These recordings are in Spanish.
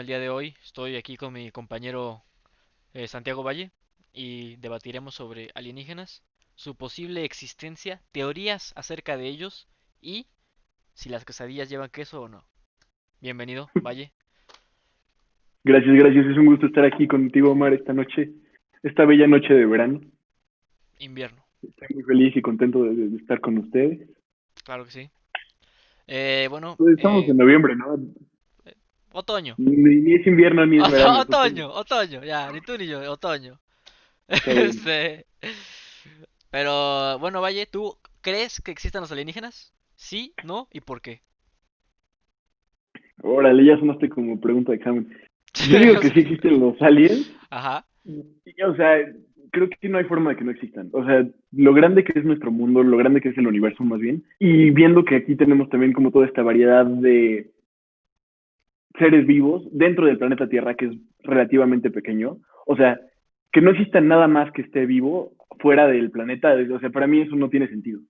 día de hoy. Estoy aquí con mi compañero Santiago Valle y debatiremos sobre alienígenas, su posible existencia, teorías acerca de ellos y si las quesadillas llevan queso o no. Bienvenido, Valle. Gracias, gracias. Es un gusto estar aquí contigo, Omar, esta noche, esta bella noche de verano. Invierno, Estoy muy feliz y contento de estar con ustedes. claro que sí. Bueno, Pues estamos en noviembre, ¿no? otoño. Ni es invierno ni es verano, es otoño. Otoño, ya, ni tú ni yo, otoño. Está bien. Este, pero bueno, Valle, ¿tú crees que existan los alienígenas? ¿Sí? ¿No? ¿Y por qué? Órale, ya sonaste como pregunta de examen. Yo digo que sí existen los aliens. Ajá. O sea, creo que no hay forma de que no existan. O sea, lo grande que es nuestro mundo, lo grande que es el universo más bien, y viendo que aquí tenemos también como toda esta variedad de seres vivos dentro del planeta Tierra, que es relativamente pequeño. O sea, que no exista nada más que esté vivo fuera del planeta. O sea, para mí eso no tiene sentido.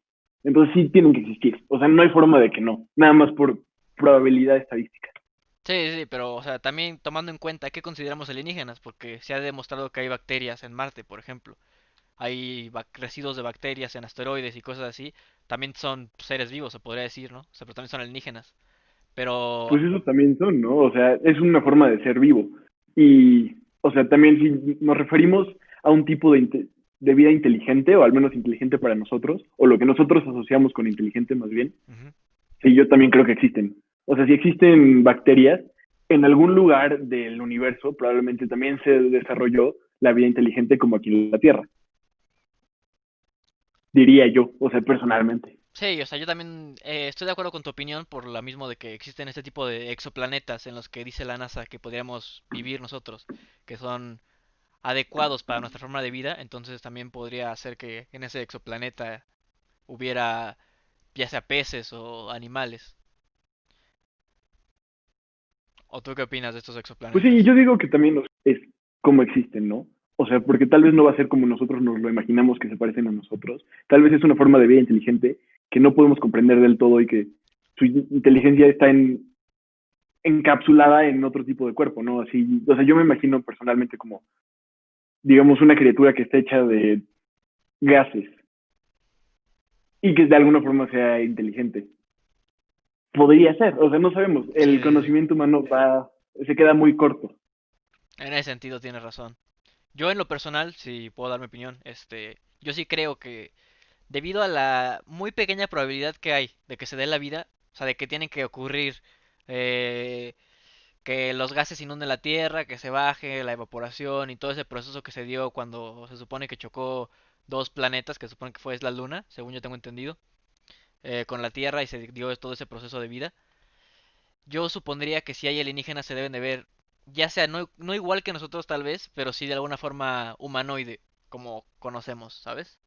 Entonces sí tienen que existir. O sea, no hay forma de que no. Nada más por probabilidad estadística. Sí, sí, pero, o sea, también tomando en cuenta qué consideramos alienígenas, porque se ha demostrado que hay bacterias en Marte, por ejemplo. Hay residuos de bacterias en asteroides y cosas así. También son seres vivos, se podría decir, ¿no? O sea, pero también son alienígenas. Pero, Pues eso también son, ¿no? O sea, es una forma de ser vivo. Y, o sea, también si nos referimos a un tipo de vida inteligente, o al menos inteligente para nosotros, o lo que nosotros asociamos con inteligente más bien, ujú. sí, yo también creo que existen. O sea, si existen bacterias, en algún lugar del universo probablemente también se desarrolló la vida inteligente como aquí en la Tierra, diría yo, o sea, personalmente. Sí, o sea, yo también estoy de acuerdo con tu opinión por lo mismo de que existen este tipo de exoplanetas en los que dice la NASA que podríamos vivir nosotros, que son adecuados para nuestra forma de vida, entonces también podría ser que en ese exoplaneta hubiera ya sea peces o animales. ¿O tú qué opinas de estos Pues sí, exoplanetas? yo digo que también es como existen, ¿no? O sea, porque tal vez no va a ser como nosotros nos lo imaginamos que se parecen a nosotros. Tal vez es una forma de vida inteligente que no podemos comprender del todo y que su inteligencia está encapsulada en otro tipo de cuerpo, ¿no? Así, o sea, yo me imagino personalmente como, digamos, una criatura que está hecha de gases y que de alguna forma sea inteligente. Podría ser, o sea, no sabemos. Sí, El sí, sí. conocimiento humano se queda muy corto. En ese sentido tienes razón. Yo en lo personal, si puedo dar mi opinión, yo sí creo que debido a la muy pequeña probabilidad que hay de que se dé la vida, o sea, de que tienen que ocurrir eh, que los gases inunden la Tierra, que se baje la evaporación y todo ese proceso que se dio cuando se supone que chocó dos planetas, que se supone que fue es la Luna, según yo tengo entendido, con la Tierra y se dio todo ese proceso de vida. Yo supondría que si hay alienígenas se deben de ver, ya sea no igual que nosotros tal vez, pero sí de alguna forma humanoide, como conocemos, ¿sabes?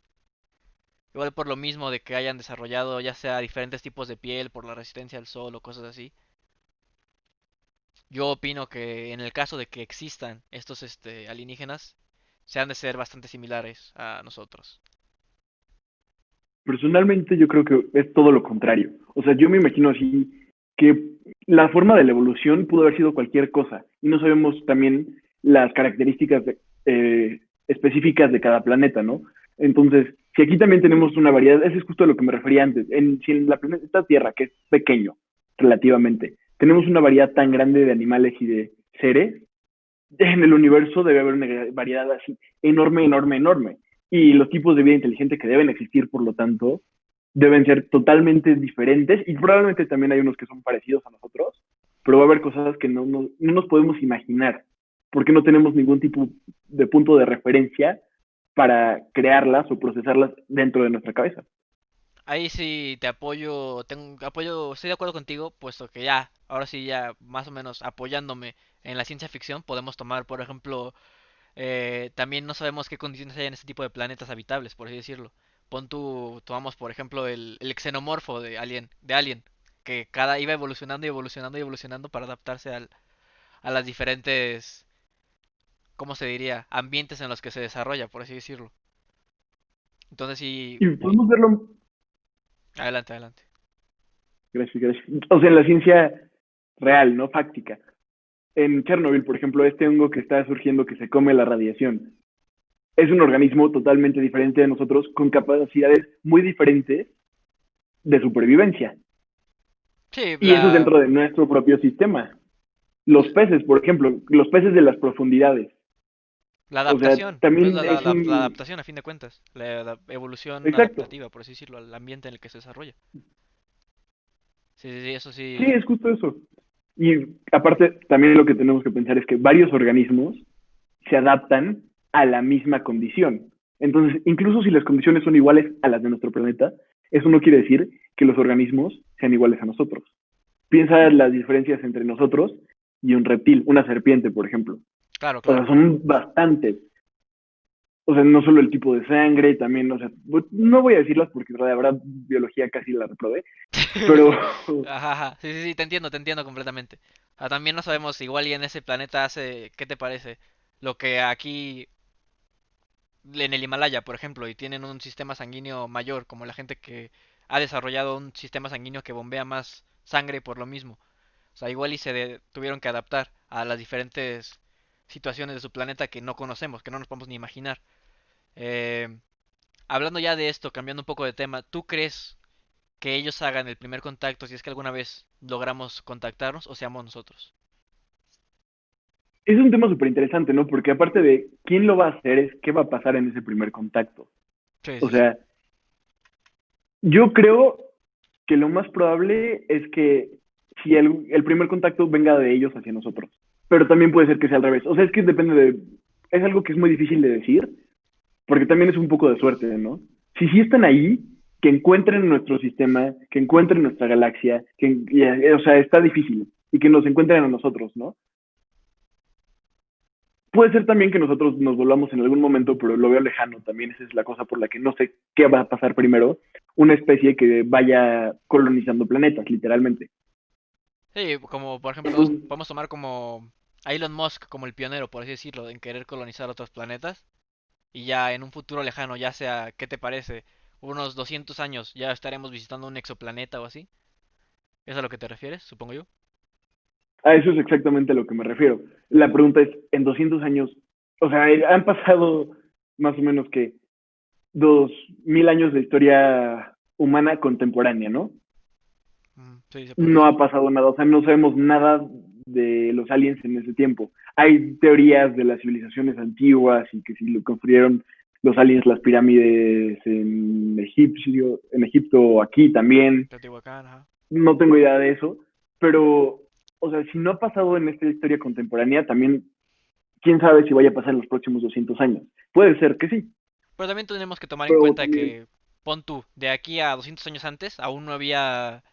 Igual por lo mismo de que hayan desarrollado ya sea diferentes tipos de piel por la resistencia al sol o cosas así. Yo opino que en el caso de que existan estos alienígenas, se han de ser bastante similares a nosotros. Personalmente yo creo que es todo lo contrario. O sea, yo me imagino así que la forma de la evolución pudo haber sido cualquier cosa y no sabemos también las características específicas de cada planeta, ¿no? Entonces, si aquí también tenemos una variedad, eso es justo a lo que me refería antes, si en la planeta Tierra, que es pequeño relativamente, tenemos una variedad tan grande de animales y de seres, en el universo debe haber una variedad así enorme, enorme, enorme. Y los tipos de vida inteligente que deben existir, por lo tanto, deben ser totalmente diferentes y probablemente también hay unos que son parecidos a nosotros, pero va a haber cosas que no nos podemos imaginar porque no tenemos ningún tipo de punto de referencia para crearlas o procesarlas dentro de nuestra cabeza. Ahí sí te apoyo, estoy de acuerdo contigo, puesto que ya, ahora sí ya más o menos apoyándome en la ciencia ficción, podemos tomar, por ejemplo, también no sabemos qué condiciones hay en este tipo de planetas habitables, por así decirlo. Tomamos por ejemplo el xenomorfo de Alien, que cada iba evolucionando y evolucionando y evolucionando para adaptarse a las diferentes, ¿cómo se diría? Ambientes en los que se desarrolla, por así decirlo. Entonces sí, Y podemos verlo, adelante, adelante. gracias, gracias, o sea, en la ciencia real, no fáctica. En Chernobyl, por ejemplo, este hongo que está surgiendo que se come la radiación, es un organismo totalmente diferente de nosotros, con capacidades muy diferentes de supervivencia. Sí, Y eso es dentro de nuestro propio sistema. Los peces, por ejemplo, los peces de las profundidades. la O sea, adaptación, pues también es la un... adaptación a fin de cuentas, la evolución Exacto. adaptativa, por así decirlo, al ambiente en el que se desarrolla. Sí, sí, sí, eso Sí, sí. es justo eso. Y aparte, también lo que tenemos que pensar es que varios organismos se adaptan a la misma condición. Entonces, incluso si las condiciones son iguales a las de nuestro planeta, eso no quiere decir que los organismos sean iguales a nosotros. Piensa en las diferencias entre nosotros y un reptil, una serpiente, por ejemplo. Claro, O sea, claro. son bastantes. O sea, no solo el tipo de sangre, también, o sea, no voy a decirlas porque la verdad biología casi la reprobé, pero Ajá, ajá. Sí, sí, sí, te entiendo completamente. Ah, también no sabemos igual y en ese planeta hace, ¿qué te parece? Lo que aquí en el Himalaya, por ejemplo, y tienen un sistema sanguíneo mayor, como la gente que ha desarrollado un sistema sanguíneo que bombea más sangre por lo mismo. O sea, igual y tuvieron que adaptar a las diferentes situaciones de su planeta que no conocemos, que no nos podemos ni imaginar. Eh, Hablando ya de esto, cambiando un poco de tema, ¿tú crees que ellos hagan el primer contacto si es que alguna vez logramos contactarnos o seamos nosotros? es un tema súper interesante, ¿no? Porque aparte de quién lo va a hacer, es qué va a pasar en ese primer contacto. Sí, O sí, sí. sea, yo creo que lo más probable es que si el primer contacto venga de ellos hacia nosotros, pero también puede ser que sea al revés. O sea, es que depende de... Es algo que es muy difícil de decir, porque también es un poco de suerte, ¿no? Si sí están ahí, que encuentren nuestro sistema, que encuentren nuestra galaxia, o sea, está difícil, y que nos encuentren a nosotros, ¿no? Puede ser también que nosotros nos volvamos en algún momento, pero lo veo lejano también. Esa es la cosa por la que no sé qué va a pasar primero. Una especie que vaya colonizando planetas, literalmente. Sí, como por ejemplo, Entonces, podemos tomar como a Elon Musk como el pionero, por así decirlo, en querer colonizar otros planetas. Y ya en un futuro lejano, ya sea, ¿qué te parece? Unos 200 años, ya estaremos visitando un exoplaneta o así. ¿Es a lo que te refieres, supongo yo? a eso es exactamente a lo que me refiero. La pregunta es, en 200 años, o sea, han pasado más o menos que 2000 años de historia humana contemporánea, ¿no? Sí, se podría No decir. ha pasado nada, o sea, no sabemos nada de los aliens en ese tiempo. Hay teorías de las civilizaciones antiguas y que si lo construyeron los aliens las pirámides en Egipto o aquí también. Teotihuacán, ajá. No tengo idea de eso, pero, o sea, si no ha pasado en esta historia contemporánea, también, quién sabe si vaya a pasar en los próximos 200 años. Puede ser que sí, Pero también tenemos que tomar en pero cuenta también, que, pon tú, de aquí a 200 años antes, aún no había,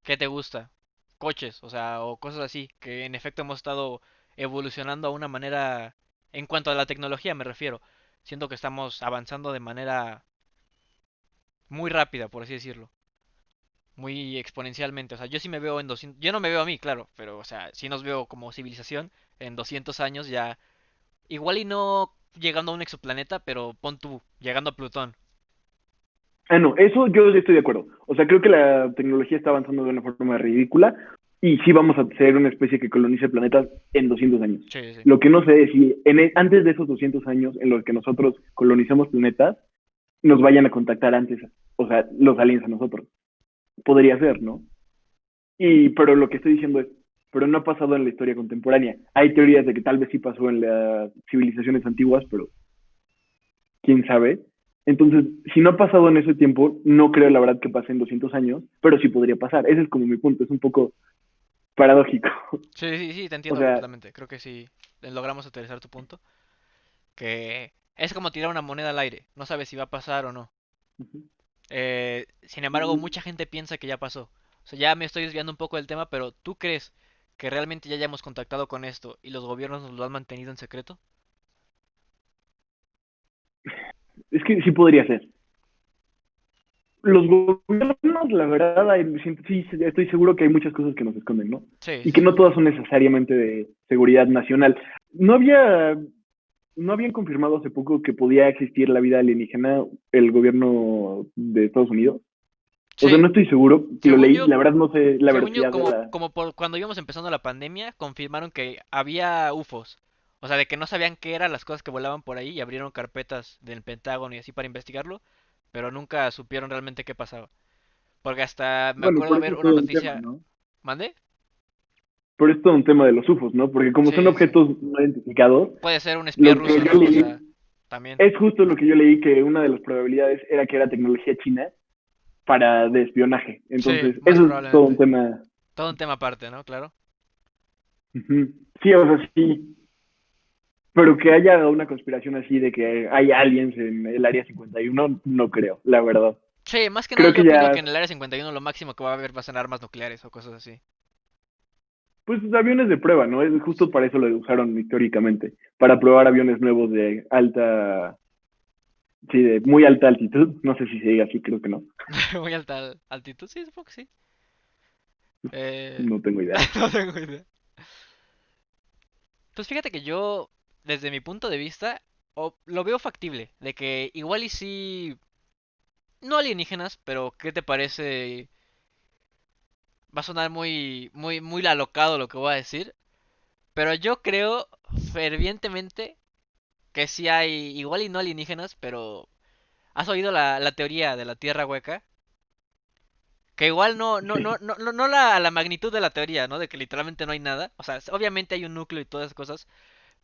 ¿qué te gusta? Coches, o sea, o cosas así, que en efecto hemos estado evolucionando a una manera, en cuanto a la tecnología me refiero, siento que estamos avanzando de manera muy rápida, por así decirlo, muy exponencialmente, o sea, yo sí me veo en 200, yo no me veo a mí, claro, pero, o sea, sí nos veo como civilización en 200 años ya, igual y no llegando a un exoplaneta, pero pon tú, llegando a Plutón. no, eso yo estoy de acuerdo. O sea, creo que la tecnología está avanzando de una forma ridícula y sí vamos a ser una especie que colonice planetas en 200 años. Sí, sí, sí. Lo que no sé es si antes de esos 200 años en los que nosotros colonizamos planetas, nos vayan a contactar antes, o sea, los aliens a nosotros. Podría ser, ¿no? Pero lo que estoy diciendo es, pero no ha pasado en la historia contemporánea. Hay teorías de que tal vez sí pasó en las civilizaciones antiguas, pero quién sabe. Entonces, si no ha pasado en ese tiempo, no creo la verdad que pase en 200 años, pero sí podría pasar. Ese es como mi punto, es un poco paradójico. Sí, sí, sí, te O entiendo sea, completamente. Creo que sí logramos aterrizar tu punto. Que es como tirar una moneda al aire. No sabes si va a pasar o no. Sin embargo, mucha gente piensa que ya pasó. O sea, ya me estoy desviando un poco del tema, pero ¿tú crees que realmente ya hayamos contactado con esto y los gobiernos nos lo han mantenido en secreto? es que sí podría ser. Los gobiernos, la verdad, sí, estoy seguro que hay muchas cosas que nos esconden, ¿no? Sí, Y sí, que sí. no todas son necesariamente de seguridad nacional. No había ¿No habían confirmado hace poco que podía existir la vida alienígena el gobierno de Estados Unidos? O sea, Sí, no estoy seguro, lo según leí, yo, la verdad no sé la según yo, veracidad de la... como por cuando íbamos empezando la pandemia, confirmaron que había UFOs. O sea, de que no sabían qué eran las cosas que volaban por ahí y abrieron carpetas del Pentágono y así para investigarlo, pero nunca supieron realmente qué pasaba. Porque hasta me Bueno, acuerdo por eso ver es una todo un tema, noticia. ¿no? ¿Mande? Por eso es todo un tema de los UFOs, ¿no? Porque como son Sí, sí, sí. objetos no identificados, Puede ser un espía lo que ruso, yo ¿no? O sea, leí también. es justo lo que yo leí, que una de las probabilidades era que era tecnología china para de espionaje. Sí, Entonces, más eso es todo un probablemente. tema. Todo un tema aparte, ¿no? Claro. Ujú. Sí, o sea, sí. Pero que haya una conspiración así de que hay aliens en el área 51, no creo, la verdad. Sí, más que nada Creo yo que opino que ya, en el Área 51 lo máximo que va a haber va a ser armas nucleares o cosas así. pues aviones de prueba, ¿no? Es justo para eso lo usaron históricamente, para probar aviones nuevos de alta, sí, de muy alta altitud. No sé si se diga así, creo que no. Muy alta altitud, sí, supongo que sí. Eh, No tengo idea. no tengo idea. Pues fíjate que yo, desde mi punto de vista, lo veo factible, de que igual y sí, no alienígenas, pero ¿qué te parece? Va a sonar muy alocado lo que voy a decir, pero yo creo fervientemente que sí hay, igual y no alienígenas, pero ¿has oído la teoría de la Tierra hueca? Que igual no la magnitud de la teoría, ¿no? De que literalmente no hay nada. O sea, obviamente hay un núcleo y todas esas cosas.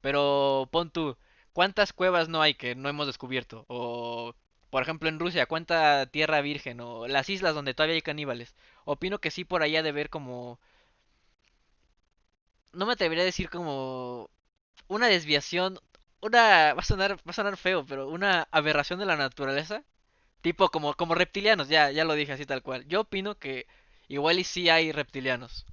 Pero pon tú, ¿cuántas cuevas no hay que no hemos descubierto? O, por ejemplo, en Rusia, ¿cuánta tierra virgen? O las islas donde todavía hay caníbales. Opino que sí por allá de ver como... No me atrevería a decir como una desviación, va a sonar feo, pero una aberración de la naturaleza. Tipo como reptilianos, ya lo dije así tal cual. Yo opino que igual y sí hay reptilianos.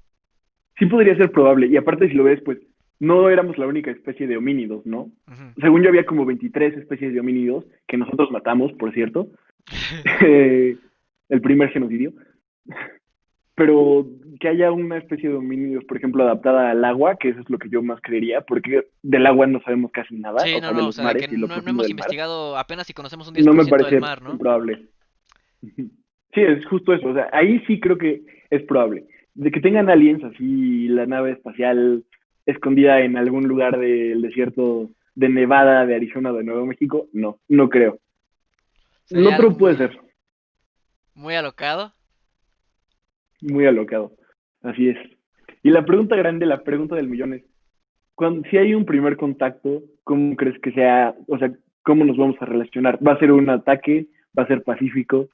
Sí podría ser probable, y aparte si lo ves, pues no éramos la única especie de homínidos, ¿no? Ujú. Según yo había como 23 especies de homínidos que nosotros matamos, por cierto, el primer genocidio, pero que haya una especie de homínidos, por ejemplo, adaptada al agua, que eso es lo que yo más creería, porque del agua no sabemos casi nada, Sí, o no, sea, de no, o los sea, de mares que y lo no profundo hemos del mar, investigado apenas si conocemos un diez no por me ciento del parece mar, ¿no? probable. Sí, es justo eso, o sea, ahí sí creo que es probable. De que tengan aliens así, la nave espacial escondida en algún lugar del desierto de Nevada, de Arizona, de Nuevo México, no, no creo. El Sería algo otro puede ser, muy alocado. muy alocado. Así es. Y la pregunta grande, la pregunta del millón es, si hay un primer contacto, ¿cómo crees que sea? O sea, ¿cómo nos vamos a relacionar? ¿Va a ser un ataque? ¿Va a ser pacífico?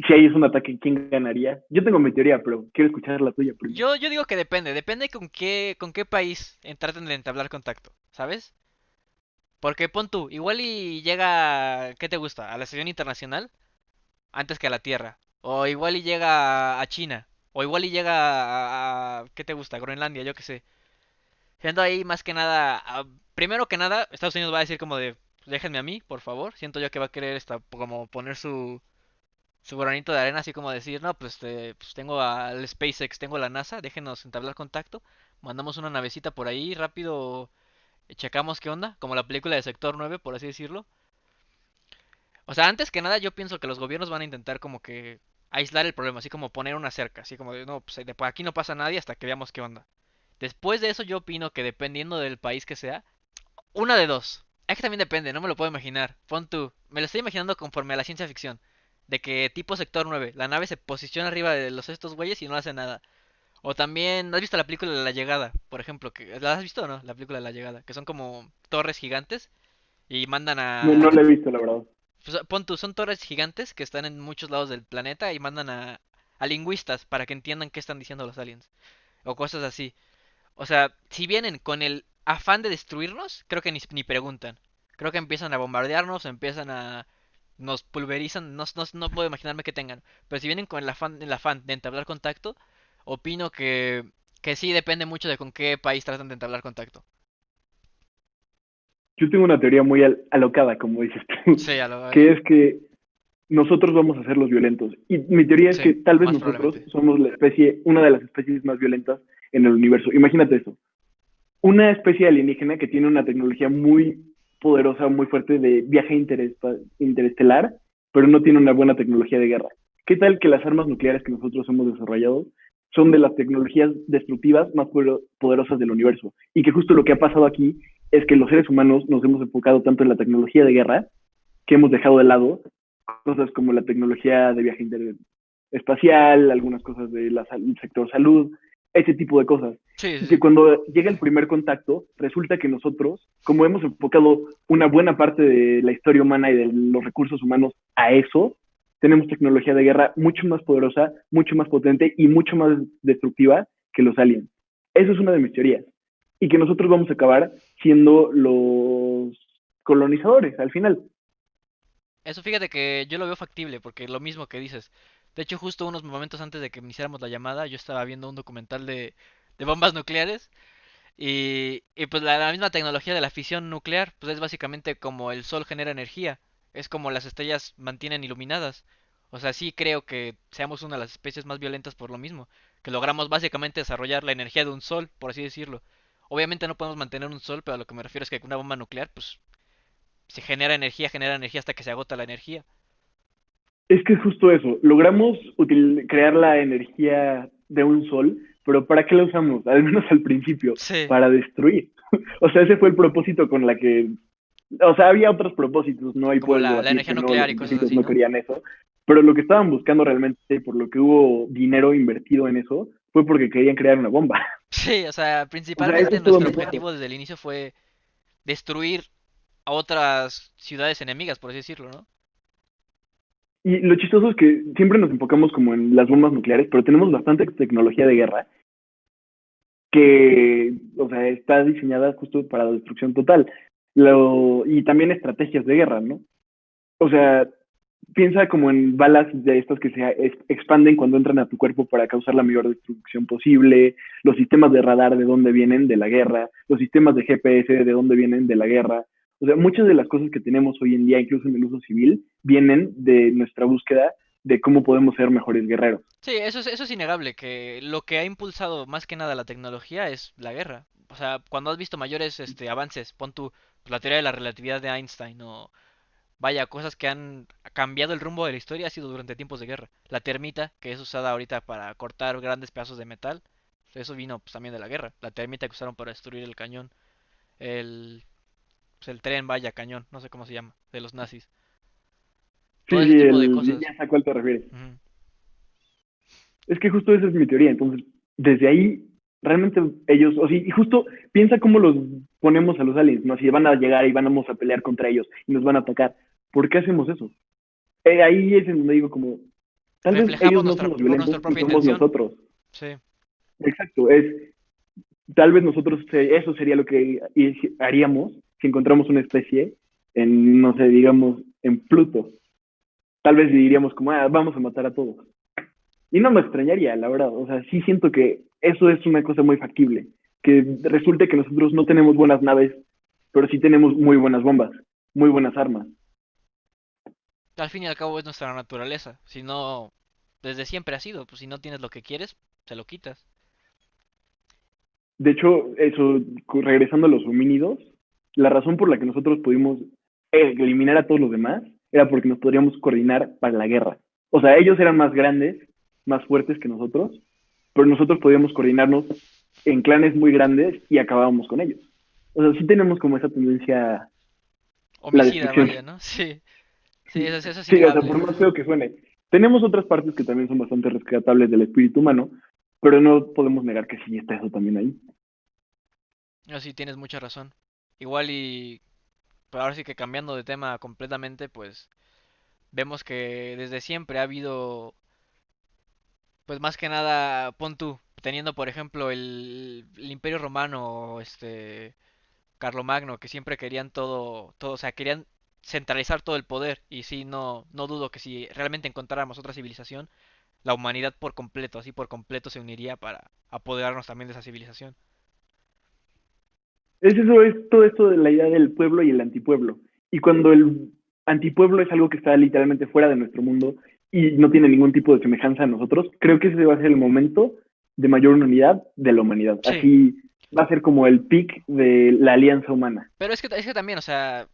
Si ahí es un ataque, ¿quién ganaría? Yo tengo mi teoría, pero quiero escuchar la tuya primero. Yo digo que depende con qué país traten de entablar contacto, ¿sabes? Porque pon tú, igual y llega, ¿qué te gusta? A la estación internacional antes que a la Tierra. O igual y llega a China. O igual y llega ¿qué te gusta? Groenlandia, yo qué sé. Siendo ahí más que nada, primero que nada, Estados Unidos va a decir como de, déjenme a mí, por favor. Siento yo que va a querer como poner su granito de arena, así como decir, no, pues, pues tengo al SpaceX, tengo la NASA, déjenos entablar contacto. Mandamos una navecita por ahí, rápido, checamos qué onda, como la película de Sector 9, por así decirlo. O sea, antes que nada yo pienso que los gobiernos van a intentar como que aislar el problema, así como poner una cerca, así como de, no, pues de por aquí no pasa nadie hasta que veamos qué onda. Después de eso yo opino que dependiendo del país que sea, una de dos. Es que también depende, no me lo puedo imaginar. Pon tú, me lo estoy imaginando conforme a la ciencia ficción. De que tipo Sector 9, la nave se posiciona arriba de los estos güeyes y no hace nada. O también, ¿has visto la película de La Llegada? Por ejemplo, que ¿la has visto o no? La película de La Llegada, que son como torres gigantes y mandan No, no a la he visto, la verdad. pues, pon tú, son torres gigantes que están en muchos lados del planeta y mandan a lingüistas para que entiendan qué están diciendo los aliens. O cosas así. O sea, si vienen con el afán de destruirnos, creo que ni preguntan. Creo que empiezan a bombardearnos, empiezan a... Nos pulverizan, no puedo imaginarme que tengan. Pero si vienen con el afán de entablar contacto, opino que sí depende mucho de con qué país tratan de entablar contacto. Yo tengo una teoría muy alocada, como dices tú, Sí, a ver. que es que nosotros vamos a ser los violentos. Y mi teoría es Sí, que tal vez más nosotros probablemente. somos la especie, una de las especies más violentas en el universo. Imagínate eso. Una especie alienígena que tiene una tecnología muy poderosa, muy fuerte de viaje interestelar, pero no tiene una buena tecnología de guerra. ¿Qué tal que las armas nucleares que nosotros hemos desarrollado son de las tecnologías destructivas más poderosas del universo? Y que justo lo que ha pasado aquí es que los seres humanos nos hemos enfocado tanto en la tecnología de guerra que hemos dejado de lado cosas como la tecnología de viaje espacial, algunas cosas del sector salud, ese tipo de cosas. Sí, sí, Y que sí. cuando llega el primer contacto, resulta que nosotros, como hemos enfocado una buena parte de la historia humana y de los recursos humanos a eso, tenemos tecnología de guerra mucho más poderosa, mucho más potente y mucho más destructiva que los aliens. Eso es una de mis teorías. Y que nosotros vamos a acabar siendo los colonizadores al final. Eso fíjate que yo lo veo factible, porque lo mismo que dices. De hecho, justo unos momentos antes de que iniciáramos la llamada, yo estaba viendo un documental de bombas nucleares y pues la misma tecnología de la fisión nuclear, pues es básicamente como el sol genera energía, es como las estrellas mantienen iluminadas. O sea, sí creo que seamos una de las especies más violentas por lo mismo, que logramos básicamente desarrollar la energía de un sol, por así decirlo. Obviamente no podemos mantener un sol, pero a lo que me refiero es que una bomba nuclear, pues se genera energía hasta que se agota la energía. Es que es justo eso. Logramos crear la energía de un sol, pero ¿para qué la usamos? Al menos al principio, Sí, para destruir. O sea, ese fue el propósito con la que... O sea, había otros propósitos, no hay como puedes la debatir energía que no, los nuclear y cosas científicos así, no ¿no? querían eso, pero lo que estaban buscando realmente, por lo que hubo dinero invertido en eso, fue porque querían crear una bomba. Sí, o sea, O sea, eso principalmente es todo nuestro mi punto. objetivo desde el inicio fue destruir a otras ciudades enemigas, por así decirlo, ¿no? Y lo chistoso es que siempre nos enfocamos como en las bombas nucleares, pero tenemos bastante tecnología de guerra que, o sea, está diseñada justo para la destrucción total. Y también estrategias de guerra, ¿no? O sea, piensa como en balas de estas que se expanden cuando entran a tu cuerpo para causar la mayor destrucción posible, los sistemas de radar de dónde vienen de la guerra, los sistemas de GPS de dónde vienen de la guerra. O sea, muchas de las cosas que tenemos hoy en día, incluso en el uso civil, vienen de nuestra búsqueda de cómo podemos ser mejores guerreros. Sí, eso es innegable, que lo que ha impulsado más que nada la tecnología es la guerra. O sea, cuando has visto mayores avances, pon tú pues, la teoría de la relatividad de Einstein o vaya, cosas que han cambiado el rumbo de la historia ha sido durante tiempos de guerra. La termita, que es usada ahorita para cortar grandes pedazos de metal, eso vino pues, también de la guerra. La termita que usaron para destruir el cañón, el, pues, el tren, vaya, cañón, no sé cómo se llama, de los nazis. Sí, Todo ese sí, tipo de cosas. ya sé a cuál te refieres. Ujú. Es que justo esa es mi teoría. Entonces, desde ahí, realmente ellos, o sí, y justo piensa cómo los ponemos a los aliens, ¿no? Si van a llegar y vamos a pelear contra ellos y nos van a atacar. ¿Por qué hacemos eso? Ahí es en donde digo como, tal vez ellos Reflejamos no son nuestra, los violentos nuestra y propia somos intención. nosotros. Sí. Exacto, tal vez nosotros, eso sería lo que haríamos si encontramos una especie en, no sé, digamos, en Pluto. Tal vez diríamos como, vamos a matar a todos. Y no me extrañaría, la verdad. O sea, sí siento que eso es una cosa muy factible. Que resulte que nosotros no tenemos buenas naves, pero sí tenemos muy buenas bombas, muy buenas armas. Al fin y al cabo es nuestra naturaleza. Si no, desde siempre ha sido. Pues si no tienes lo que quieres, se lo quitas. De hecho, eso, regresando a los homínidos, la razón por la que nosotros pudimos eliminar a todos los demás era porque nos podríamos coordinar para la guerra. O sea, ellos eran más grandes, más fuertes que nosotros, pero nosotros podíamos coordinarnos en clanes muy grandes y acabábamos con ellos. O sea, sí tenemos como esa tendencia a la Homicida, destrucción. vaya, ¿no? Sí. Sí, eso es Sí, o sea, innegable. por más feo que suene. Tenemos otras partes que también son bastante rescatables del espíritu humano, pero no podemos negar que sí está eso también ahí. No, sí, tienes mucha razón. Igual pero ahora sí que cambiando de tema completamente, pues vemos que desde siempre ha habido, pues más que nada, pon tú, teniendo por ejemplo el Imperio Romano, Carlomagno, que siempre querían todo, o sea, querían centralizar todo el poder. Y sí, no dudo que si realmente encontráramos otra civilización, la humanidad por completo, así por completo se uniría para apoderarnos también de esa civilización. Es eso, es todo esto de la idea del pueblo y el antipueblo. Y cuando el antipueblo es algo que está literalmente fuera de nuestro mundo y no tiene ningún tipo de semejanza a nosotros, creo que ese va a ser el momento de mayor unidad de la humanidad. Sí, Así va a ser como el pic de la alianza humana. pero es que también, o sea,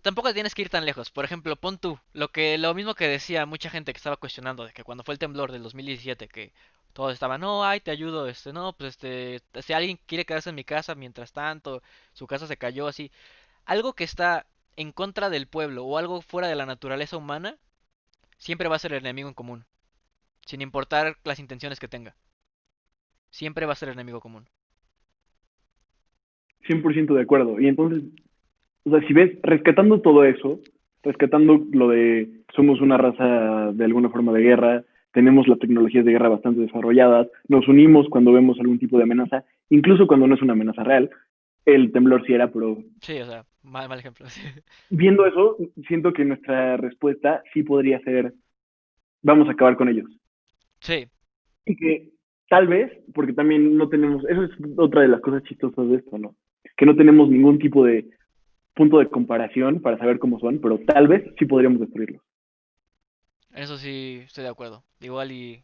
tampoco tienes que ir tan lejos. Por ejemplo, pon tú, lo mismo que decía mucha gente que estaba cuestionando de que cuando fue el temblor del 2017 que todos estaban, no, ay, te ayudo, no, pues si alguien quiere quedarse en mi casa mientras tanto, su casa se cayó así, algo que está en contra del pueblo o algo fuera de la naturaleza humana, siempre va a ser el enemigo en común, sin importar las intenciones que tenga. Siempre va a ser el enemigo común. 100% de acuerdo. Y entonces, o sea, si ves, rescatando todo eso, rescatando lo de somos una raza de alguna forma de guerra, tenemos las tecnologías de guerra bastante desarrolladas, nos unimos cuando vemos algún tipo de amenaza, incluso cuando no es una amenaza real. El temblor sí era, pero Sí, o sea, mal ejemplo. Sí. viendo eso, siento que nuestra respuesta sí podría ser, vamos a acabar con ellos. Sí, Y que tal vez, porque también no tenemos, eso es otra de las cosas chistosas de esto, ¿no? Que no tenemos ningún tipo de punto de comparación para saber cómo son, pero tal vez sí podríamos destruirlos. eso sí estoy de acuerdo. Igual y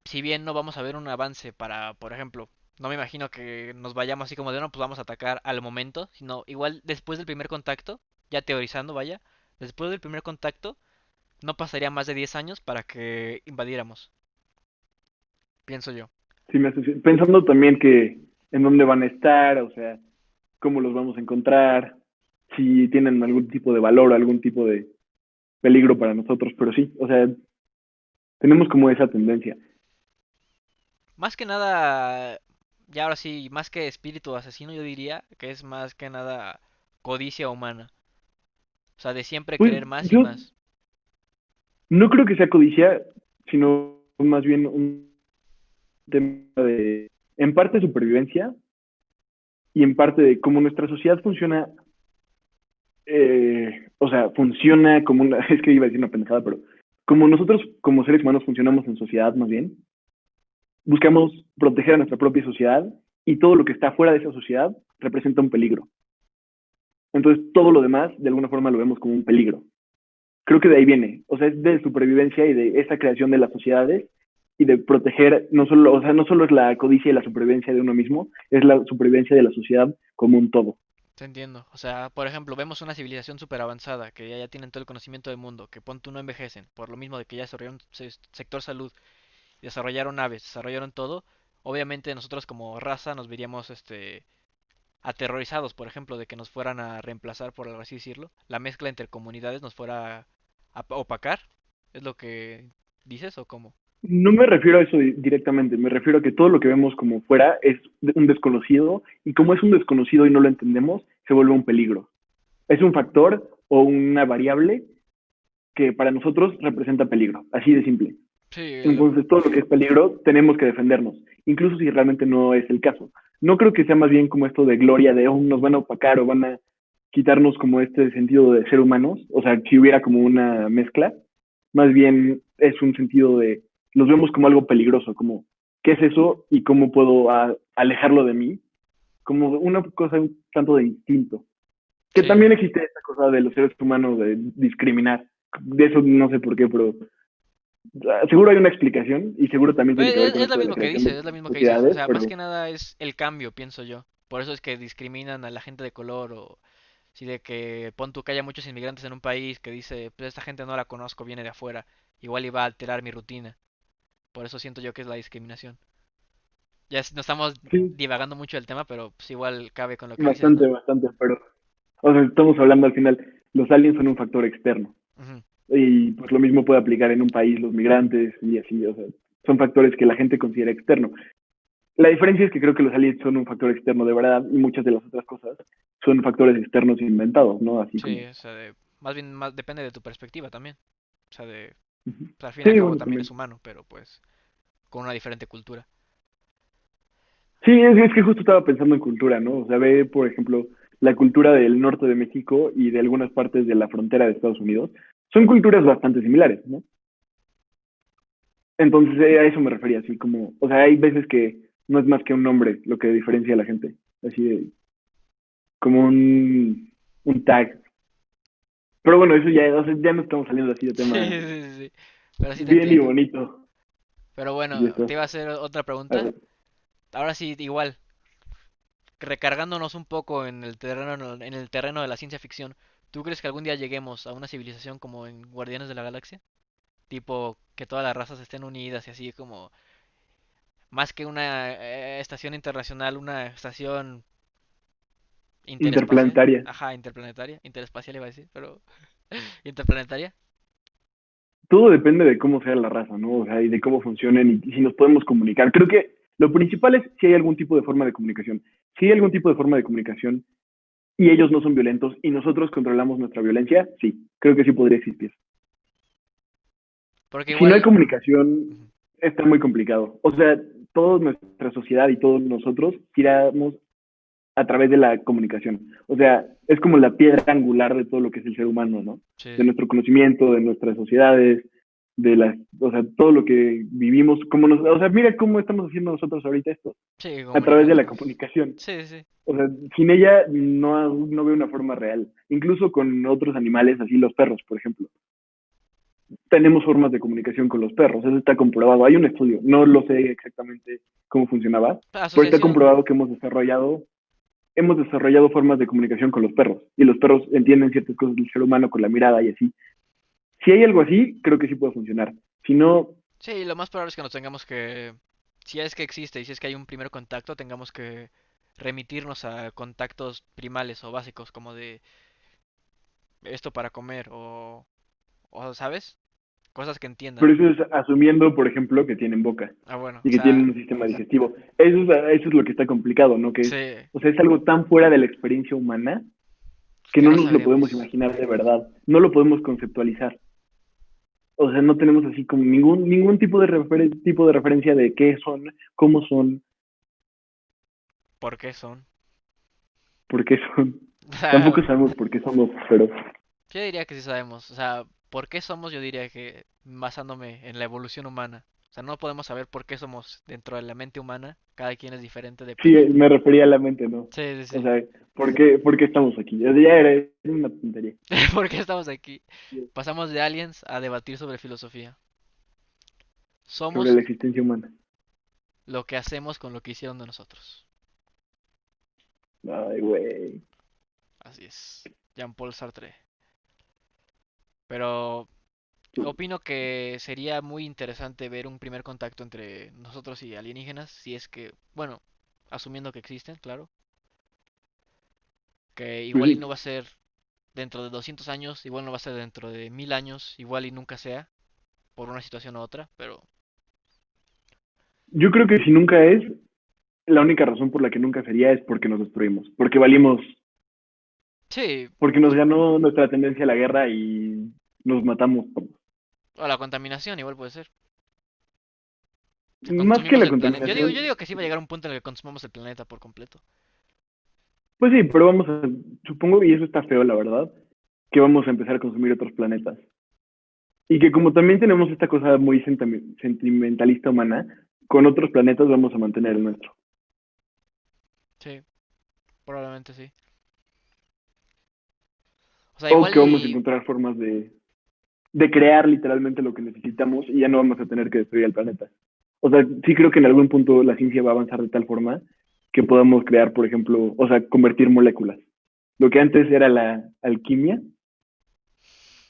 si bien no vamos a ver un avance para, por ejemplo, no me imagino que nos vayamos así como de no, pues vamos a atacar al momento, sino igual después del primer contacto, ya teorizando, vaya, después del primer contacto, no pasaría más de 10 años para que invadiéramos, pienso yo. Sí, pensando también que en dónde van a estar, o sea, cómo los vamos a encontrar, si tienen algún tipo de valor o algún tipo de peligro para nosotros, pero sí, o sea, tenemos como esa tendencia. Más que nada, ya ahora sí, más que espíritu asesino, yo diría que es más que nada codicia humana. O sea, de siempre Pues querer más y yo más. no creo que sea codicia, sino más bien un tema de, en parte, supervivencia y en parte de cómo nuestra sociedad funciona, o sea, funciona como una, es que iba a decir una pendejada, pero como nosotros como seres humanos funcionamos en sociedad más bien, buscamos proteger a nuestra propia sociedad y todo lo que está fuera de esa sociedad representa un peligro. Entonces todo lo demás de alguna forma lo vemos como un peligro. Creo que de ahí viene, o sea, es de supervivencia y de esa creación de las sociedades y de proteger, no solo, o sea, no solo es la codicia y la supervivencia de uno mismo, es la supervivencia de la sociedad como un todo. Te entiendo. O sea, por ejemplo, vemos una civilización súper avanzada, que ya tienen todo el conocimiento del mundo, que pon tú no envejecen, por lo mismo de que ya desarrollaron sector salud, desarrollaron aves, desarrollaron todo. Obviamente nosotros como raza nos veríamos aterrorizados, por ejemplo, de que nos fueran a reemplazar, por algo así decirlo. La mezcla entre comunidades nos fuera a opacar. ¿Es lo que dices o cómo? No me refiero a eso directamente, me refiero a que todo lo que vemos como fuera es un desconocido y como es un desconocido y no lo entendemos, se vuelve un peligro. Es un factor o una variable que para nosotros representa peligro, así de simple. Sí, Entonces, todo lo que es peligro, tenemos que defendernos, incluso si realmente no es el caso. No creo que sea más bien como esto de gloria, de oh, nos van a opacar o van a quitarnos como este sentido de ser humanos, o sea, si hubiera como una mezcla, más bien es un sentido de, los vemos como algo peligroso, como, ¿qué es eso y cómo puedo alejarlo de mí? Como una cosa un tanto de instinto. Que sí. también existe esta cosa de los seres humanos de discriminar. De eso no sé por qué, pero seguro hay una explicación y seguro también tiene Pues que ver con es lo esto de la mismo que creación de dices, es lo mismo que dices. O sociedades, sea, más pero que nada es el cambio, pienso yo. Por eso es que discriminan a la gente de color o si de que pon tú que haya muchos inmigrantes en un país que dice, pues esta gente no la conozco, viene de afuera, igual iba a alterar mi rutina. Por eso siento yo que es la discriminación. Ya no estamos sí, divagando mucho del tema, pero pues igual cabe con lo que dices, bastante, ¿no? bastante, pero, o sea, estamos hablando al final, los aliens son un factor externo Ujú. y pues lo mismo puede aplicar en un país, los migrantes y así, o sea, son factores que la gente considera externo. La diferencia es que creo que los aliens son un factor externo de verdad y muchas de las otras cosas son factores externos inventados, ¿no? Así Sí, como... o sea, más bien más depende de tu perspectiva también. O sea, Ujú. pues, al fin y al Sí, cabo bueno, también es también. humano, pero pues con una diferente cultura. Sí, es que justo estaba pensando en cultura, ¿no? O sea, ve, por ejemplo, la cultura del norte de México y de algunas partes de la frontera de Estados Unidos. Son culturas bastante similares, ¿no? Entonces, a eso me refería, así como, o sea, hay veces que no es más que un nombre lo que diferencia a la gente, así de, como un tag. Pero bueno, eso ya, o sea, ya no estamos saliendo así de Sí, tema sí, sí. Pero sí te bien y entiendo. bonito. Pero Y bueno, esto, te iba a hacer otra a pregunta. ver, Ahora sí, igual, recargándonos un poco en el terreno de la ciencia ficción, ¿tú crees que algún día lleguemos a una civilización como en Guardianes de la Galaxia? Tipo, que todas las razas estén unidas y así como, más que una estación internacional, una estación interespacial. Interplanetaria. Ajá, interplanetaria. Interespacial iba a decir, pero interplanetaria. Todo depende de cómo sea la raza, ¿no? O sea, y de cómo funcionen y si nos podemos comunicar. Creo que lo principal es si hay algún tipo de forma de comunicación. Si hay algún tipo de forma de comunicación y ellos no son violentos y nosotros controlamos nuestra violencia, sí, creo que sí podría existir. Porque Si no hay igual... comunicación, Ujú. está muy complicado. O sea, toda nuestra sociedad y todos nosotros giramos a través de la comunicación. O sea, es como la piedra angular de todo lo que es el ser humano, ¿no? Sí, De sí. nuestro conocimiento, de nuestras sociedades, de las, o sea, todo lo que vivimos, o sea, mira cómo estamos haciendo nosotros ahorita esto, Sí, a través de la comunicándonos. comunicación. Sí, sí. O sea, sin ella no veo una forma real. Incluso con otros animales, así los perros, por ejemplo. Tenemos formas de comunicación con los perros, eso está comprobado. Hay un estudio, no lo sé exactamente cómo funcionaba, pero está Asociación. comprobado que hemos desarrollado formas de comunicación con los perros y los perros entienden ciertas cosas del ser humano con la mirada y así. Si hay algo así, creo que sí puede funcionar. Si no, Sí, lo más probable es que nos tengamos que, si es que existe y si es que hay un primer contacto, tengamos que remitirnos a contactos primales o básicos, como de esto para comer ¿sabes? Cosas que entiendan. pero eso es asumiendo, por ejemplo, que tienen boca Ah, bueno, o y que tienen sea, un sistema digestivo. Eso es lo que está complicado, ¿no? Que sí, es, o sea, es algo tan fuera de la experiencia humana que que no no nos lo podemos sabemos. imaginar de verdad, no lo podemos conceptualizar. O sea, no tenemos así como ningún tipo de referencia de qué son, cómo son, ¿Por qué son? por qué son. O sea, Tampoco sabemos por qué somos, pero yo diría que sí sabemos. O sea, ¿por qué somos? Yo diría que basándome en la evolución humana. O sea, no podemos saber por qué somos dentro de la mente humana. Cada quien es diferente, sí, depende. me refería a la mente, ¿no? Sí, sí, O sí. sea, ¿por qué estamos aquí? Ya era una tontería. ¿Por qué estamos aquí? Pasamos de aliens a debatir sobre filosofía. Sobre Somos la existencia humana. lo que hacemos con lo que hicieron de nosotros. Ay, güey. Así es. Jean-Paul Sartre. Pero opino que sería muy interesante ver un primer contacto entre nosotros y alienígenas, si es que, bueno, asumiendo que existen, claro, que Pues igual y no sí. va a ser dentro de 200 años, igual no va a ser dentro de 1000 años, igual y nunca sea, por una situación u otra, pero Yo creo que si nunca es, la única razón por la que nunca sería es porque nos destruimos, porque valimos, sí, porque nos ganó nuestra tendencia a la guerra y nos matamos todos. o la contaminación igual puede ser. O sea, Más que consumimos la el planeta. Yo contaminación, digo que sí va a llegar un punto en el que consumamos el planeta por completo. pues sí, pero supongo, y eso está feo, la verdad, que vamos a empezar a consumir otros planetas. Y que como también tenemos esta cosa muy sentimentalista humana, con otros planetas vamos a mantener el nuestro. Sí, probablemente sí. O sea, O igual que vamos a y... encontrar formas de crear literalmente lo que necesitamos y ya no vamos a tener que destruir el planeta. O sea, sí creo que en algún punto la ciencia va a avanzar de tal forma que podamos crear, por ejemplo, o sea, convertir moléculas. Lo que antes era la alquimia,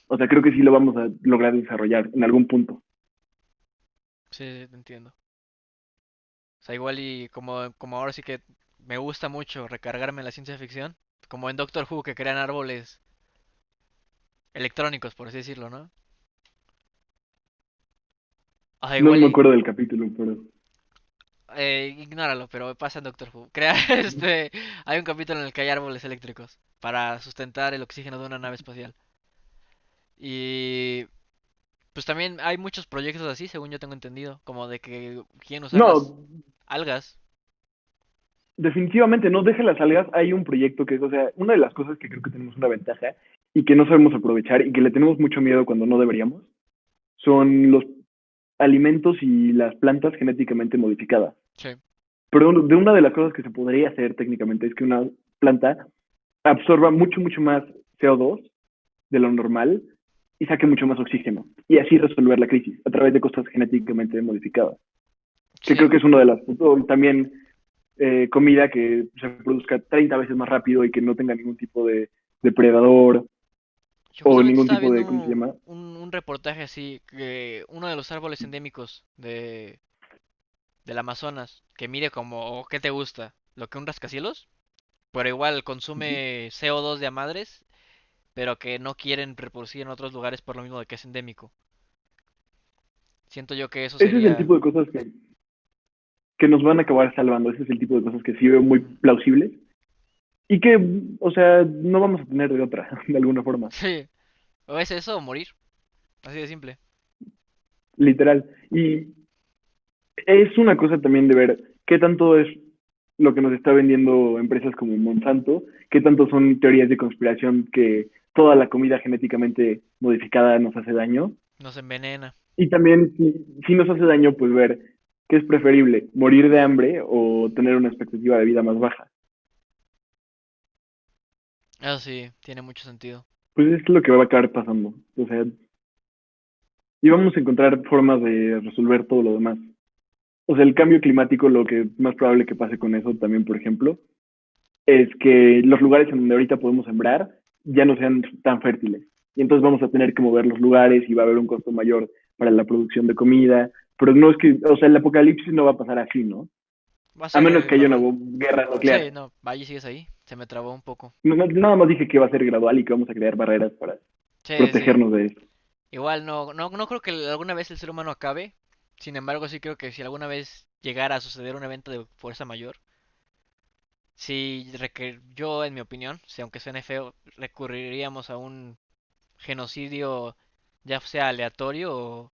o sea, creo que sí lo vamos a lograr desarrollar en algún punto. Sí, sí, te entiendo. O sea, igual y como ahora sí que me gusta mucho recargarme en la ciencia ficción, como en Doctor Who que crean árboles electrónicos, por así decirlo, ¿no? O sea, No igual me y... acuerdo del capítulo, pero ignóralo, pero pasa en Doctor Who. Crea, hay un capítulo en el que hay árboles eléctricos para sustentar el oxígeno de una nave espacial. Y pues también hay muchos proyectos así, según yo tengo entendido, como de que quieren usar las no, algas. definitivamente no, deja las algas. Hay un proyecto que es, o sea, una de las cosas que creo que tenemos una ventaja y que no sabemos aprovechar y que le tenemos mucho miedo cuando no deberíamos, son los alimentos y las plantas genéticamente modificadas. Sí, Pero de una de las cosas que se podría hacer técnicamente es que una planta absorba mucho más CO2 de lo normal y saque mucho más oxígeno. Y así resolver la crisis a través de cosas genéticamente modificadas. Que creo sí, que es uno de las... También comida que se produzca 30 veces más rápido y que no tenga ningún tipo de depredador Yo o justamente ningún estaba tipo viendo de, ¿cómo se llama? un reportaje así, que uno de los árboles endémicos del Amazonas, que mide como, ¿qué te gusta? ¿Lo que un rascacielos? Pero igual consume CO2 de a madres, pero que no quieren reproducir en otros lugares por lo mismo de que es endémico. Siento yo que eso Ese es el sería... tipo de cosas que nos van a acabar salvando, ese es el tipo de cosas que sí veo muy mm, plausibles y que, o sea, no vamos a tener de otra, de alguna forma, Sí, o es eso o morir, así de simple. literal. Y es una cosa también de ver qué tanto es lo que nos está vendiendo empresas como Monsanto, qué tanto son teorías de conspiración que toda la comida genéticamente modificada nos hace daño. Nos envenena. Y también, si nos hace daño, pues ver qué es preferible, morir de hambre o tener una expectativa de vida más baja. Eso sí, tiene mucho sentido. Pues es lo que va a acabar pasando. O sea, y vamos a encontrar formas de resolver todo lo demás. O sea, el cambio climático, lo que es más probable que pase con eso también, por ejemplo, es que los lugares en donde ahorita podemos sembrar ya no sean tan fértiles. Y entonces vamos a tener que mover los lugares y va a haber un costo mayor para la producción de comida. Pero no es que, o sea, el apocalipsis no va a pasar así, ¿no? Va a A ser menos que haya una gradual. guerra Sí, nuclear. no, vaya, sigues ahí. Se me trabó un poco. Nada más dije que va a ser gradual y que vamos a crear barreras para Sí, sí. protegernos de esto. Igual no creo que alguna vez el ser humano acabe. Sin embargo, sí creo que si alguna vez llegara a suceder un evento de fuerza mayor, sí yo, en mi opinión, si aunque suene feo, recurriríamos a un genocidio, ya sea aleatorio o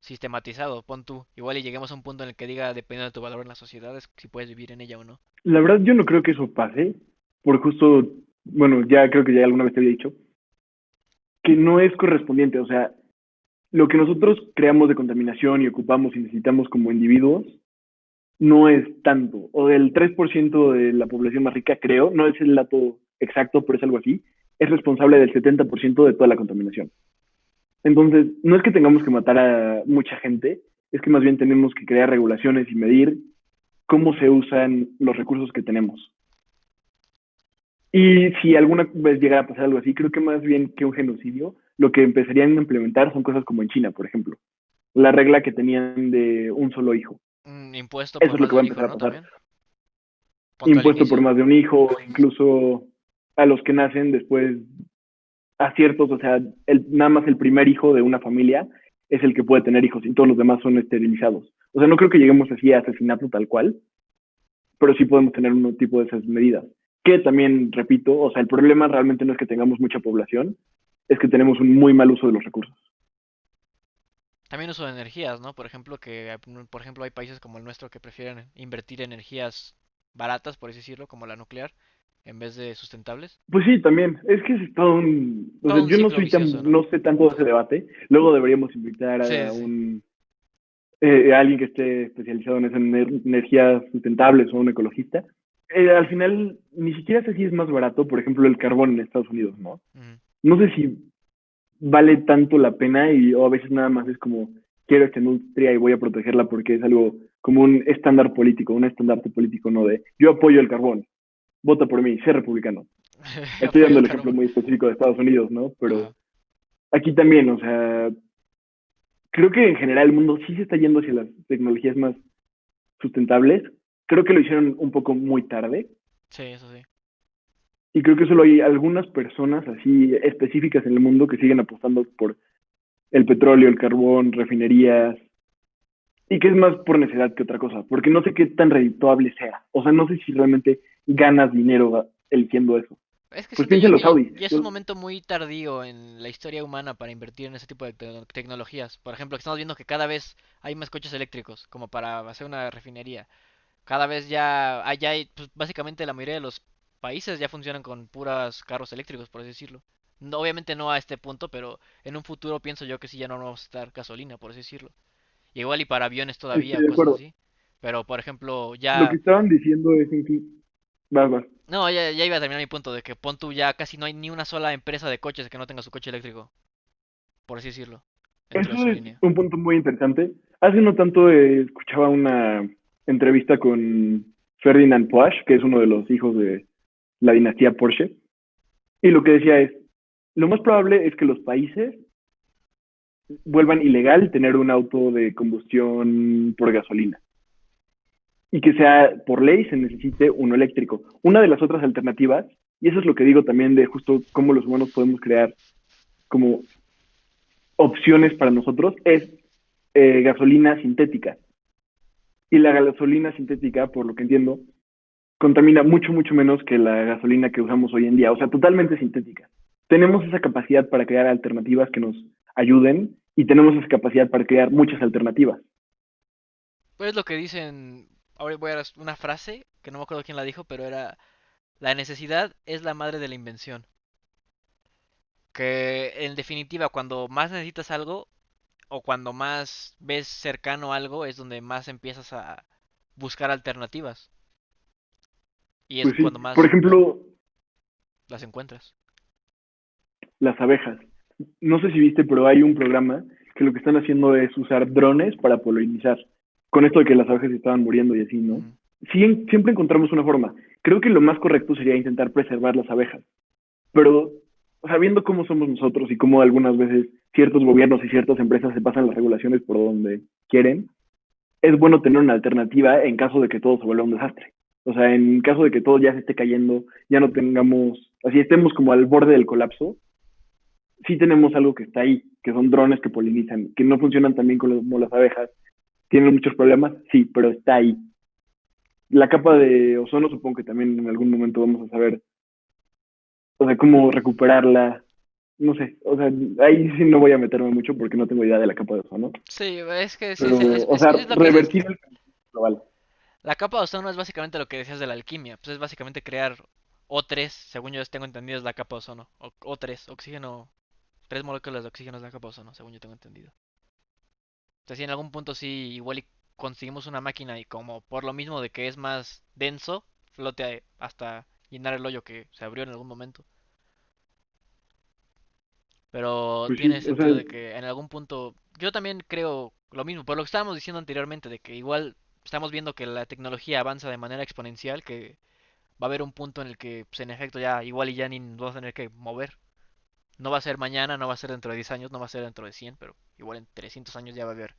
sistematizado. Pon tú, igual y lleguemos a un punto en el que diga, dependiendo de tu valor en la sociedad, es si puedes vivir en ella o no. La verdad, yo no creo que eso pase, por justo, bueno, ya creo que ya alguna vez te había dicho, que no es correspondiente. O sea, lo que nosotros creamos de contaminación y ocupamos y necesitamos como individuos no es tanto. O del 3% de la población más rica, creo, no es el dato exacto, pero es algo así, es responsable del 70% de toda la contaminación. Entonces, no es que tengamos que matar a mucha gente, es que más bien tenemos que crear regulaciones y medir cómo se usan los recursos que tenemos. Y si alguna vez llegara a pasar algo así, creo que más bien que un genocidio, lo que empezarían a implementar son cosas como en China, por ejemplo. La regla que tenían de un solo hijo. Un impuesto Eso por es lo más que de va a un hijo, empezar a ¿no? pasar. También. Punto al Impuesto por inicio. más de un hijo, incluso a los que nacen después, a ciertos, o sea, nada más el primer hijo de una familia es el que puede tener hijos y todos los demás son esterilizados. O sea, no creo que lleguemos así a asesinato tal cual, pero sí podemos tener un tipo de esas medidas. Que también, repito, o sea, el problema realmente no es que tengamos mucha población, es que tenemos un muy mal uso de los recursos. También uso de energías, ¿no? Por ejemplo, por ejemplo, hay países como el nuestro que prefieren invertir energías baratas, por así decirlo, como la nuclear, en vez de sustentables. Pues sí, también, es que es todo un, o sea, Todo un yo no ciclo soy tan, vicioso, ¿no? no sé tanto de ese debate, luego deberíamos invitar Sí, a sí, sí. alguien que esté especializado en esas energías sustentables o un ecologista. Al final, ni siquiera sé si es más barato, por ejemplo, el carbón en Estados Unidos, ¿no? Ujú. No sé si vale tanto la pena y o a veces nada más es como quiero esta industria y voy a protegerla porque es algo como un estándar político, un estandarte político, no de yo apoyo el carbón, vota por mí, sé republicano. Estoy Apoyo dando el el ejemplo carbón. muy específico de Estados Unidos, ¿no? Pero Ajá. aquí también, o sea, creo que en general el mundo sí se está yendo hacia las tecnologías más sustentables. Creo que lo hicieron un poco muy tarde Sí, eso sí. y creo que solo hay algunas personas así específicas en el mundo que siguen apostando por el petróleo, el carbón, refinerías, y que es más por necesidad que otra cosa, porque no sé qué tan redituable sea. O sea, no sé si realmente ganas dinero eligiendo eso. Es que Pues siento piensa yo en los que Audis. ya es un momento muy tardío en la historia humana para invertir en ese tipo de tecnologías. Por ejemplo, que estamos viendo que cada vez hay más coches eléctricos, como para hacer una refinería. Cada vez ya hay, pues, básicamente la mayoría de los países ya funcionan con puras carros eléctricos, por así decirlo. Obviamente no a este punto, pero en un futuro pienso yo que sí ya no vamos a estar gasolina, por así decirlo. Y igual y para aviones todavía Estoy o de cosas acuerdo. así. Pero por ejemplo, Lo que ya... estaban diciendo es incluso... Vas, vas. No, ya iba a terminar mi punto de que pon tú ya casi no hay ni una sola empresa de coches que no tenga su coche eléctrico, por así decirlo, dentro de Eso su es línea. un punto muy interesante. Hace no tanto escuchaba una entrevista con Ferdinand Porsche, que es uno de los hijos de la dinastía Porsche, y lo que decía es, lo más probable es que los países vuelvan ilegal tener un auto de combustión por gasolina y que sea por ley se necesite uno eléctrico. Una de las otras alternativas, y eso es lo que digo también de justo cómo los humanos podemos crear como opciones para nosotros, es gasolina sintética. Y la gasolina sintética, por lo que entiendo, contamina mucho, mucho menos que la gasolina que usamos hoy en día, o sea, totalmente sintética. Tenemos esa capacidad para crear alternativas que nos ayuden y tenemos esa capacidad para crear muchas alternativas. Pues lo que dicen, ahora voy a dar una frase que no me acuerdo quién la dijo, pero era, la necesidad es la madre de la invención. Que en definitiva, cuando más necesitas algo o cuando más ves cercano algo, es donde más empiezas a buscar alternativas. Y es Pues sí, cuando por más ejemplo, las encuentras. las abejas. No sé si viste, pero hay un programa que lo que están haciendo es usar drones para polinizar. Con esto de que las abejas estaban muriendo y así, ¿no? Ujú. Sí, siempre encontramos una forma. Creo que lo más correcto sería intentar preservar las abejas. Pero sabiendo cómo somos nosotros y cómo algunas veces ciertos gobiernos y ciertas empresas se pasan las regulaciones por donde quieren, es bueno tener una alternativa en caso de que todo se vuelva un desastre. O sea, en caso de que todo ya se esté cayendo, ya no tengamos, así estemos como al borde del colapso, sí tenemos algo que está ahí, que son drones que polinizan, que no funcionan tan bien como las abejas, tienen muchos problemas, sí, pero está ahí. La capa de ozono supongo que también en algún momento vamos a saber, o sea, cómo recuperarla, no sé, o sea, ahí sí no voy a meterme mucho porque no tengo idea de la capa de ozono, Sí, es que sí, pero, o sea, es lo que dices. revertir el cambio global. La capa de ozono es básicamente lo que decías de la alquimia. Pues es básicamente crear O3, según yo tengo entendido, es la capa de ozono. O3, oxígeno. Tres moléculas de oxígeno es la capa de ozono, según yo tengo entendido. O sea, si en algún punto sí, igual y conseguimos una máquina y como por lo mismo de que es más denso, flote hasta llenar el hoyo que se abrió en algún momento. Pero Pues sí, tiene o sea, sentido de que en algún punto, yo también creo lo mismo, por lo que estábamos diciendo anteriormente, de que igual estamos viendo que la tecnología avanza de manera exponencial, que va a haber un punto en el que, pues en efecto, ya igual y ya ni nos vamos a tener que mover. No va a ser mañana, no va a ser dentro de 10 años, no va a ser dentro de 100, pero igual en 300 años ya va a haber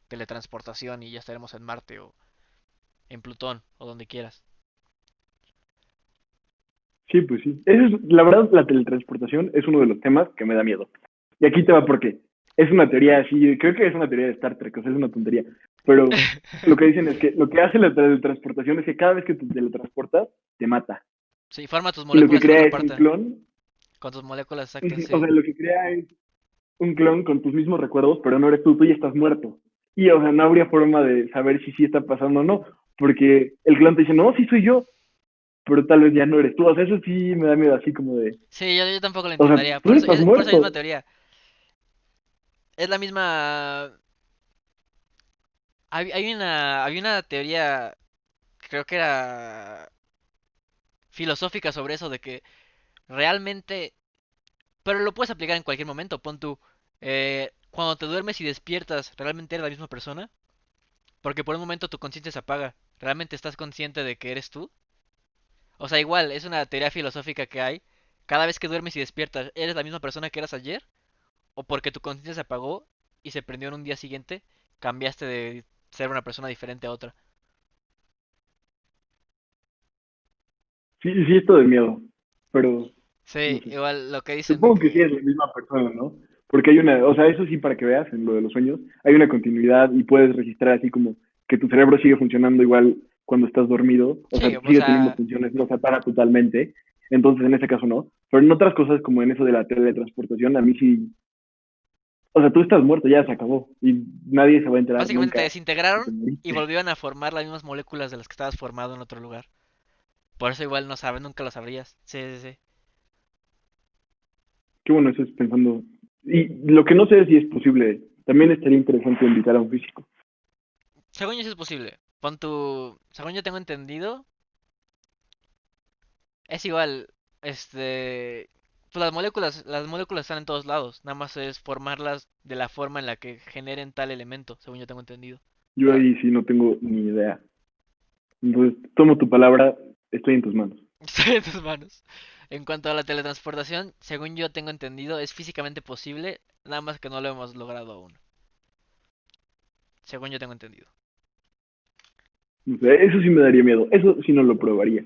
teletransportación y ya estaremos en Marte o en Plutón o donde quieras. sí, pues sí. Eso es, la verdad, la teletransportación es uno de los temas que me da miedo. Y aquí te va porque es una teoría así, creo que es una teoría de Star Trek, o sea, es una tontería. Pero lo que dicen es que lo que hace la teletransportación es que cada vez que te teletransportas, te mata. Sí, forma tus Y lo que moléculas en crea otra es un parte. clon, Con tus moléculas exactas, o sí. sea, lo que crea es un clon con tus mismos recuerdos, pero no eres tú ya estás muerto. Y, o sea, no habría forma de saber si sí está pasando o no, porque el clon te dice, no, sí soy yo, pero tal vez ya no eres tú. O sea, eso sí me da miedo, así como de, Sí, yo tampoco lo o sea, entendería. tú Por eso, estás por esa misma muerto. teoría. Es la misma. Había una teoría, creo que era filosófica sobre eso, de que realmente. Pero lo puedes aplicar en cualquier momento. Pon tú. Cuando te duermes y despiertas, ¿realmente eres la misma persona? Porque por un momento tu conciencia se apaga. ¿Realmente estás consciente de que eres tú? O sea, igual, es una teoría filosófica que hay. Cada vez que duermes y despiertas, ¿eres la misma persona que eras ayer? ¿O porque tu conciencia se apagó y se prendió en un día siguiente, cambiaste de ser una persona diferente a otra? Sí, sí, esto de miedo, pero no Sí, sé. igual lo que dicen de Supongo que sí que... es la misma persona, ¿no? Porque hay una, o sea, eso sí, para que veas en lo de los sueños, hay una continuidad y puedes registrar así como que tu cerebro sigue funcionando igual cuando estás dormido, o sea, Sí, o sigue teniendo sea, funciones, no se apaga totalmente, entonces en ese caso no. Pero en otras cosas, como en eso de la teletransportación, a mí sí, o sea, tú estás muerto, ya se acabó y nadie se va a enterar básicamente te nunca que te desintegraron y moriste. volvieron a formar las mismas moléculas de las que estabas formado en otro lugar. Por eso igual no sabes, nunca lo sabrías. Sí, sí, sí. Qué bueno, eso es pensando. Y lo que no sé es si es posible, también estaría interesante invitar a un físico. Según yo sí es posible. Pon tu... Según yo tengo entendido, es igual, pues las moléculas están en todos lados. Nada más es formarlas de la forma en la que generen tal elemento, según yo tengo entendido. Yo ahí sí no tengo ni idea. Entonces, tomo tu palabra, estoy en tus manos. Estoy en tus manos. En cuanto a la teletransportación, según yo tengo entendido, es físicamente posible, nada más que no lo hemos logrado aún. Según yo tengo entendido. O sea, eso sí me daría miedo, eso sí no lo probaría.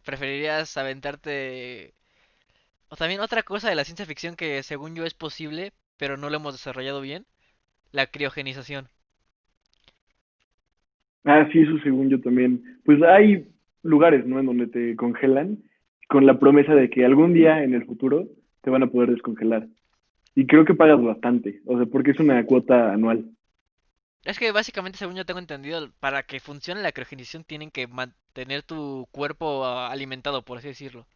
¿Preferirías aventarte? O también otra cosa de la ciencia ficción que según yo es posible, pero no lo hemos desarrollado bien, la criogenización. Ah, sí, eso según yo también. Pues hay lugares, ¿no? En donde te congelan con la promesa de que algún día en el futuro te van a poder descongelar. Y creo que pagas bastante, o sea, porque es una cuota anual. Es que básicamente, según yo tengo entendido, para que funcione la criogenización tienen que mantener tu cuerpo alimentado, por así decirlo.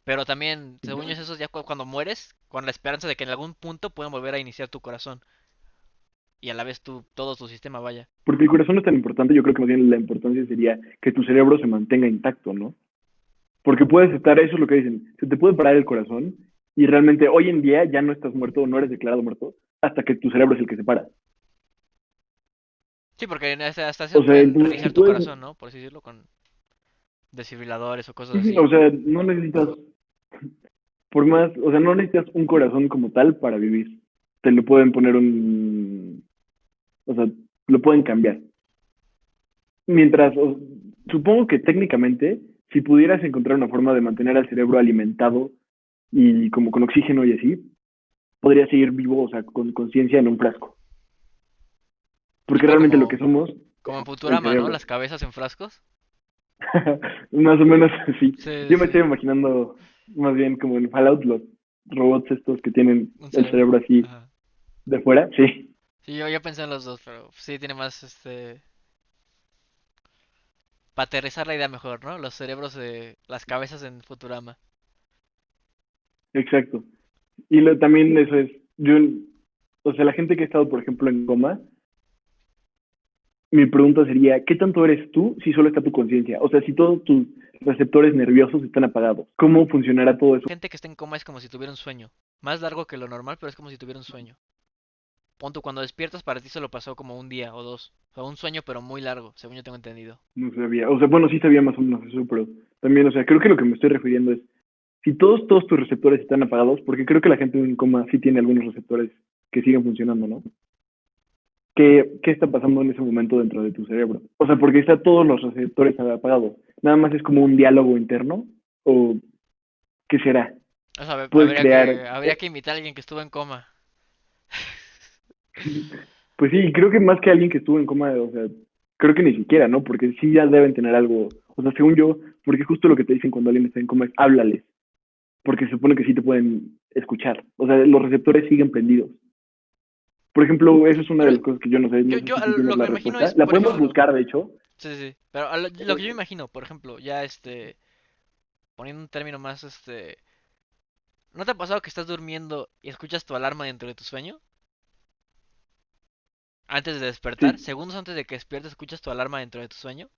Pero también, según yo, eso es ya cuando mueres, con la esperanza de que en algún punto puedan volver a iniciar tu corazón. Y a la vez todo tu sistema vaya. Porque el corazón no es tan importante, yo creo que más bien la importancia sería que tu cerebro se mantenga intacto, ¿no? Porque puedes estar, eso es lo que dicen, se te puede parar el corazón y realmente hoy en día ya no estás muerto, no eres declarado muerto, hasta que tu cerebro es el que se para. Sí, porque hasta eso O sea, pueden entonces, si reiniciar tu puedes, corazón, ¿no? Por así decirlo, con desfibriladores o cosas sí, sí, así. o sea, no necesitas, por más, o sea, no necesitas un corazón como tal para vivir. Te lo pueden poner o sea, lo pueden cambiar. Mientras, supongo que técnicamente, si pudieras encontrar una forma de mantener al cerebro alimentado y como con oxígeno y así, podría seguir vivo, o sea, con conciencia en un frasco. Porque Tipo realmente lo que somos como en es el Futurama, ¿no? cerebro. Las cabezas en frascos. Más o menos así. Sí, Yo me sí. estoy imaginando más bien como en Fallout los robots estos que tienen Un el cerebro. cerebro así Ajá. de fuera, sí, Sí, yo pensé en los dos, pero sí tiene más, para aterrizar la idea mejor, ¿no? Los cerebros de las cabezas en Futurama. exacto. Y también eso es, yo, o sea, la gente que ha estado, por ejemplo, en coma, mi pregunta sería, ¿qué tanto eres tú si solo está tu conciencia? O sea, si todos tus receptores nerviosos están apagados, ¿cómo funcionará todo eso? Gente que está en coma es como si tuviera un sueño. Más largo que lo normal, pero es como si tuviera un sueño. Pon tú, cuando despiertas para ti solo pasó como un día o dos. O sea, un sueño pero muy largo, según yo tengo entendido. No sabía, o sea, bueno, sí sabía más o menos eso, pero también, o sea, creo que lo que me estoy refiriendo es, si todos tus receptores están apagados, porque creo que la gente en coma sí tiene algunos receptores que siguen funcionando, ¿no? ¿Qué está pasando en ese momento dentro de tu cerebro? O sea, porque están todos los receptores apagados. Nada más es como un diálogo interno, o ¿qué será? O sea, Puedes crear, habría que invitar a alguien que estuvo en coma. pues sí, creo que más que alguien que estuvo en coma, o sea, creo que ni siquiera, ¿no? Porque sí ya deben tener algo, o sea, según yo, porque justo lo que te dicen cuando alguien está en coma es háblales, porque se supone que sí te pueden escuchar. O sea, los receptores siguen prendidos. Por ejemplo, eso es una de Pero las cosas que yo no sé, no sé si tú tienes lo que la me imagino respuesta. es, La por podemos ejemplo, buscar, de hecho. sí, sí, pero lo que yo me imagino, por ejemplo, ya poniendo un término más, ¿no te ha pasado que estás durmiendo y escuchas tu alarma dentro de tu sueño? Antes de despertar, Sí, segundos antes de que despiertes, escuchas tu alarma dentro de tu sueño.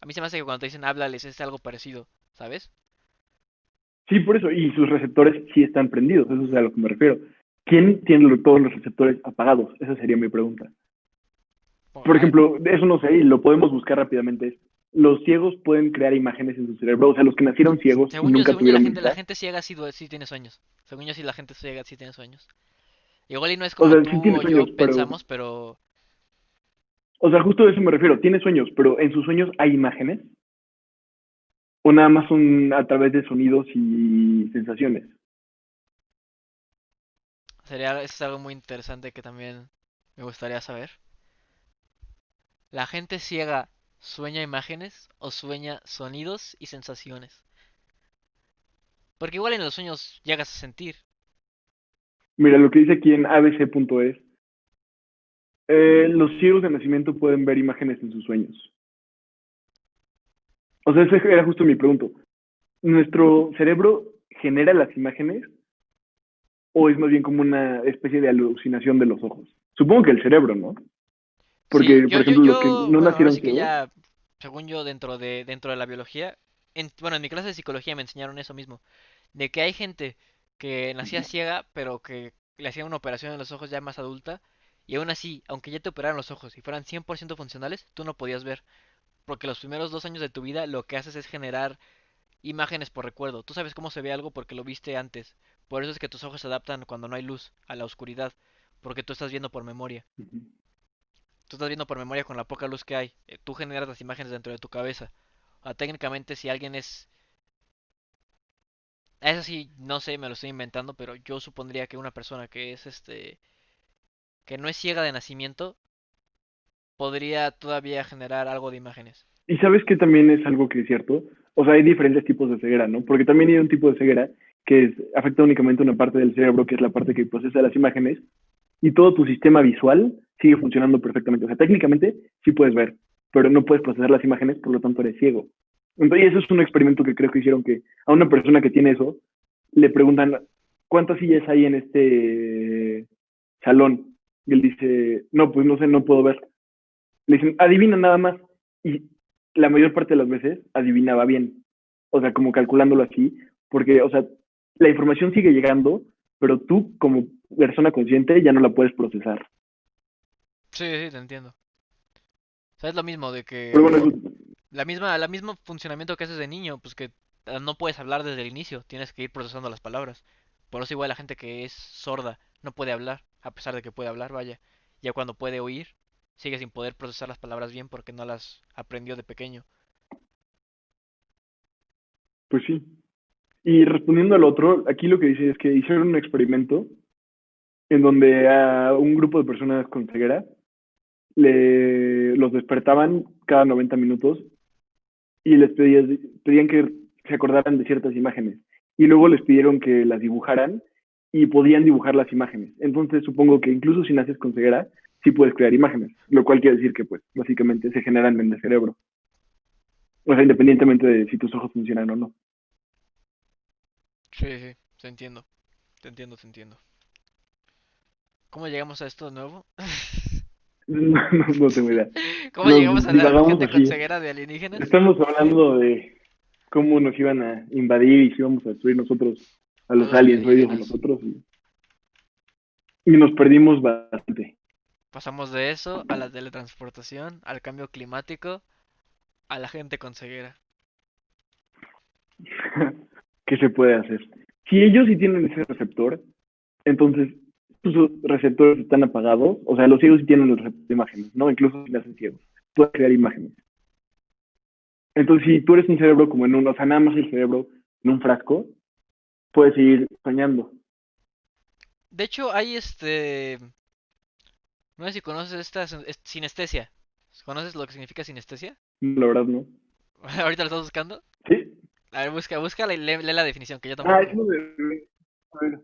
A mí se me hace que cuando te dicen háblales es algo parecido, ¿sabes? sí, por eso. Y sus receptores sí están prendidos, eso es a lo que me refiero. ¿Quién tiene todos los receptores apagados? Esa sería mi pregunta. Como, Por ejemplo, eso no sé, y lo podemos buscar rápidamente. Los ciegos pueden crear imágenes en su cerebro, o sea, los que nacieron ciegos y nunca según yo tuvieron la vista. gente ciega sí tiene sueños. Según yo sí la gente ciega sí tiene sueños. Igual y no es O como sea, sí tú tiene o yo sueños, pero, pensamos, pero o sea, justo a eso me refiero. Tiene sueños, pero en sus sueños hay imágenes, o nada más son a través de sonidos y sensaciones. eso es algo muy interesante que también me gustaría saber. ¿La gente ciega sueña imágenes o sueña sonidos y sensaciones? Porque igual en los sueños llegas a sentir. Mira, lo que dice aquí en abc.es, los ciegos de nacimiento pueden ver imágenes en sus sueños. O sea, esa era justo mi pregunta. ¿Nuestro cerebro genera las imágenes o es más bien como una especie de alucinación de los ojos? Supongo que el cerebro, ¿no? Sí, Porque, por ejemplo, los que no bueno, ahora nacieron sí que ciegos, ya, según yo, dentro de la biología, bueno, en mi clase de psicología me enseñaron eso mismo, de que hay gente que nacía ciega, pero que le hacían una operación en los ojos ya más adulta, y aún así, aunque ya te operaran los ojos y fueran 100% funcionales, tú no podías ver. porque los primeros 2 años de tu vida lo que haces es generar imágenes por recuerdo. Tú sabes cómo se ve algo porque lo viste antes. Por eso es que tus ojos se adaptan cuando no hay luz, a la oscuridad, porque tú estás viendo por memoria. Ujú. Tú estás viendo por memoria con la poca luz que hay. Tú generas las imágenes dentro de tu cabeza. O sea, técnicamente si alguien es... Eso sí, no sé, me lo estoy inventando, pero yo supondría que una persona que es que no es ciega de nacimiento, podría todavía generar algo de imágenes. Y sabes que también es algo que es cierto, o sea, hay diferentes tipos de ceguera, ¿no? Porque también hay un tipo de ceguera que afecta únicamente una parte del cerebro, que es la parte que procesa las imágenes, y todo tu sistema visual sigue funcionando perfectamente. O sea, técnicamente sí puedes ver, pero no puedes procesar las imágenes, por lo tanto eres ciego. Entonces, eso es un experimento que creo que hicieron que a una persona que tiene eso le preguntan cuántas sillas hay en este salón. Y él dice, no, pues no sé, no puedo ver. Le dicen, adivina nada más. Y la mayor parte de las veces adivinaba bien. O sea, como calculándolo así, porque, o sea, la información sigue llegando, pero tú como persona consciente ya no la puedes procesar. Sí, sí, te entiendo. O sea, es lo mismo de Pero que bueno, eso, la mismo funcionamiento que haces de niño, pues que no puedes hablar desde el inicio, tienes que ir procesando las palabras. Por eso igual la gente que es sorda no puede hablar, a pesar de que puede hablar, vaya. Ya cuando puede oír, sigue sin poder procesar las palabras bien porque no las aprendió de pequeño. pues sí. Y respondiendo al otro, aquí lo que dice es que hicieron un experimento en donde a un grupo de personas con ceguera los despertaban cada 90 minutos y pedían que se acordaran de ciertas imágenes. Y luego les pidieron que las dibujaran y podían dibujar las imágenes. Entonces supongo que incluso si naces con ceguera, sí puedes crear imágenes, lo cual quiere decir que pues básicamente se generan en el cerebro. O sea, independientemente de si tus ojos funcionan o no. Sí, sí, te entiendo, te entiendo, te entiendo. ¿Cómo llegamos a esto de nuevo? No tengo idea. ¿Cómo Nos llegamos a la divagamos gente con así. ceguera de alienígenas? Estamos hablando de cómo nos iban a invadir y si íbamos a destruir nosotros a A los los aliens o ellos a alienígenas. nosotros. Y nos perdimos bastante. Pasamos de eso a la teletransportación, al cambio climático, a la gente con ceguera. ¿Qué se puede hacer? Si ellos sí tienen ese receptor, entonces sus receptores están apagados, o sea, los ciegos sí tienen el receptor de imágenes, ¿no? Incluso si nacen ciegos, pueden crear imágenes. Entonces, si tú eres un cerebro como en o sea, nada más el cerebro en un frasco, puedes seguir soñando. De hecho, hay no sé si conoces esta sinestesia. ¿Conoces lo que significa sinestesia? La verdad, no. Ahorita lo estás buscando. ¿Sí? A ver, busca y lee la definición, que yo Ah, es tampoco. lo de... A ver,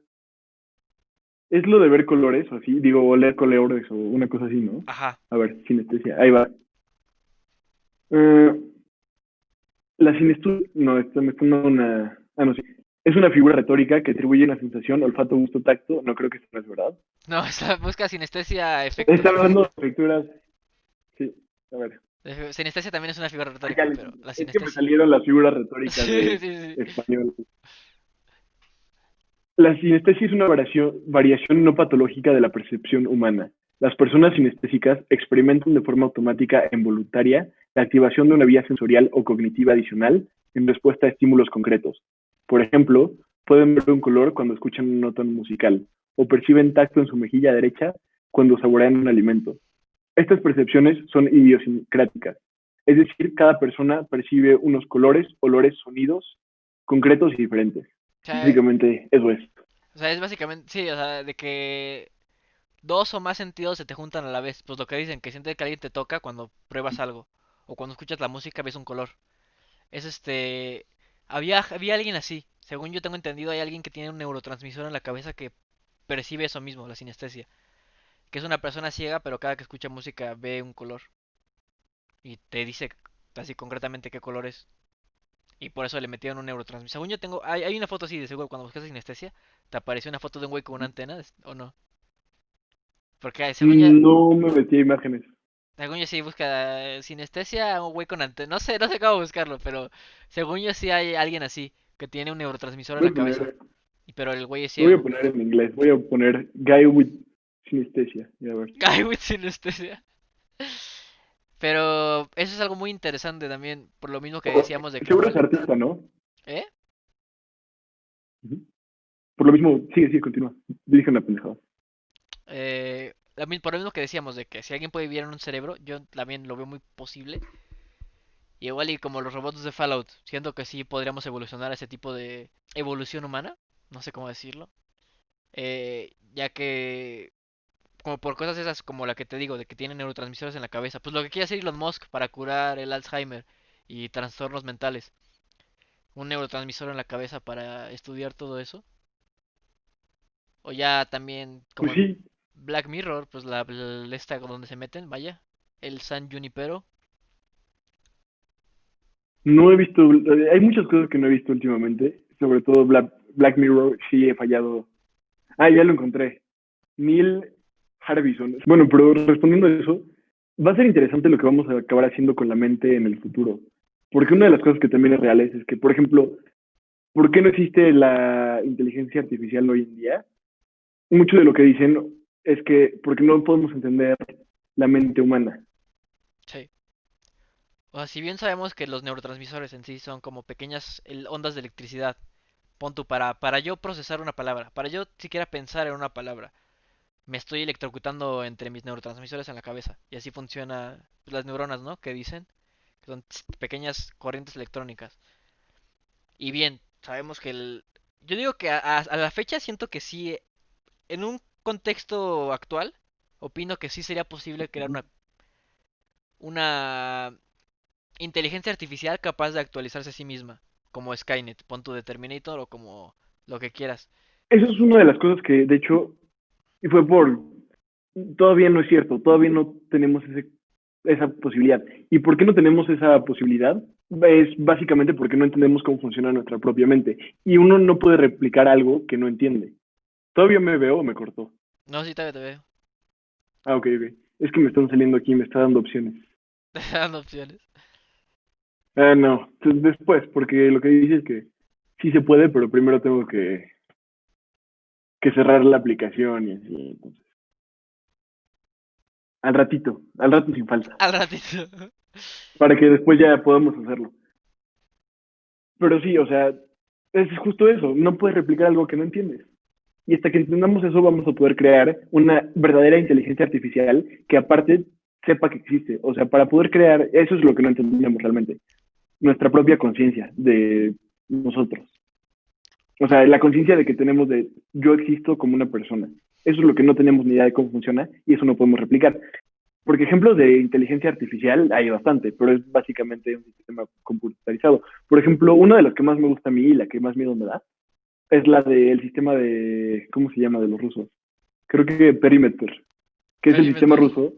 es lo de ver colores, o así, digo, oler colores o una cosa así, ¿no? Ajá. A ver, sinestesia, ahí va. Uh, la sinestesia, no, esto me está dando una... Ah, no, sí. Es una figura retórica que atribuye una sensación, olfato, gusto, tacto. No creo que esto no es verdad. No, busca sinestesia Está efectos. hablando de lecturas. Sí, a ver. Sinestesia también es una figura Acá retórica, pero la es que me sinestesia. salieron las figuras retóricas Sí, de sí, sí. español. La sinestesia es una variación no patológica de la percepción humana. Las personas sinestésicas experimentan de forma automática e involuntaria la activación de una vía sensorial o cognitiva adicional en respuesta a estímulos concretos. Por ejemplo, pueden ver un color cuando escuchan una nota musical o perciben tacto en su mejilla derecha cuando saborean un alimento. Estas percepciones son idiosincráticas, es decir, cada persona percibe unos colores, olores, sonidos concretos y diferentes. O sea, Básicamente eso es. es básicamente, sí, o sea, de que dos o más sentidos se te juntan a la vez. Pues lo que dicen, que sientes que alguien te toca cuando pruebas algo. O cuando escuchas la música ves un color. Es había alguien así. Según yo tengo entendido, hay alguien que tiene un neurotransmisor en la cabeza que percibe eso mismo, la sinestesia. Que es una persona ciega, pero cada que escucha música ve un color. Y te dice así concretamente qué color es. Y por eso le metieron un neurotransmisor. Según yo tengo, hay una foto así de seguro, cuando buscas sinestesia, te apareció una foto de un güey con una antena, ¿o no? Porque No me metí a imágenes. según yo sí busca sinestesia, un güey con antena. No sé cómo buscarlo, pero según yo sí hay alguien así, que tiene un neurotransmisor en Voy la a cabeza. poner, Pero el güey es lo voy a ciego. poner en inglés. Voy a poner guy with sinestesia. Y a ver. Guy with sinestesia. Pero eso es algo muy interesante también, por lo mismo que decíamos de que Seguro es artista, ¿no? ¿Eh? Ujú. Por lo mismo, sigue, continúa. Dije una pendejada. Por lo mismo que decíamos de que si alguien puede vivir en un cerebro, yo también lo veo muy posible. Y igual y como los robots de Fallout, siento que sí podríamos evolucionar a ese tipo de evolución humana, no sé cómo decirlo. Ya que, como por cosas esas como la que te digo, de que tienen neurotransmisores en la cabeza, pues lo que quiere hacer Elon Musk para curar el Alzheimer y trastornos mentales, un neurotransmisor en la cabeza para estudiar todo eso. O ya también, como Pues en sí, Black Mirror, pues esta donde se meten, vaya, el San Junipero. no he visto, hay muchas cosas que no he visto últimamente, sobre todo Black Mirror, sí he fallado. Ah, ya lo encontré. Neil Harbison. Bueno, pero respondiendo a eso, va a ser interesante lo que vamos a acabar haciendo con la mente en el futuro. Porque una de las cosas que también es real es que, por ejemplo, ¿por qué no existe la inteligencia artificial hoy en día? Mucho de lo que dicen es que porque no podemos entender la mente humana. Sí. O sea, si bien sabemos que los neurotransmisores en sí son como pequeñas ondas de electricidad, pon tú para yo procesar una palabra, para yo siquiera pensar en una palabra, me estoy electrocutando entre mis neurotransmisores en la cabeza. Y así funciona pues, las neuronas, ¿no? Que dicen que son pequeñas corrientes electrónicas. Y bien, sabemos que yo digo que a la fecha siento que sí, en un contexto actual, opino que sí sería posible crear una inteligencia artificial capaz de actualizarse a sí misma, como Skynet, pon tu Determinator o como lo que quieras. Eso es una de las cosas que, de hecho, y fue por, todavía no es cierto, todavía no tenemos esa posibilidad. ¿Y por qué no tenemos esa posibilidad? Es básicamente porque no entendemos cómo funciona nuestra propia mente. Y uno no puede replicar algo que no entiende. ¿Todavía me veo o me cortó? No, sí, te veo. Ah, ok. Es que me están saliendo aquí, me está dando opciones. Te dando opciones. Ah, no, después, porque lo que dice es que sí se puede, pero primero tengo que cerrar la aplicación y así. Entonces, al rato sin falta, Al ratito. para que después ya podamos hacerlo. Pero sí, o sea, es justo eso, no puedes replicar algo que no entiendes. Y hasta que entendamos eso, vamos a poder crear una verdadera inteligencia artificial que aparte sepa que existe. O sea, para poder crear, eso es lo que no entendemos realmente, nuestra propia conciencia de nosotros. O sea, la conciencia de que tenemos de yo existo como una persona. Eso es lo que no tenemos ni idea de cómo funciona y eso no podemos replicar. Porque ejemplos de inteligencia artificial hay bastante, pero es básicamente un sistema computarizado. Por ejemplo, una de las que más me gusta a mí y la que más miedo me da es la del sistema de, ¿cómo se llama? De los rusos. Creo que Perimeter, que es el sistema Perimeter. ruso,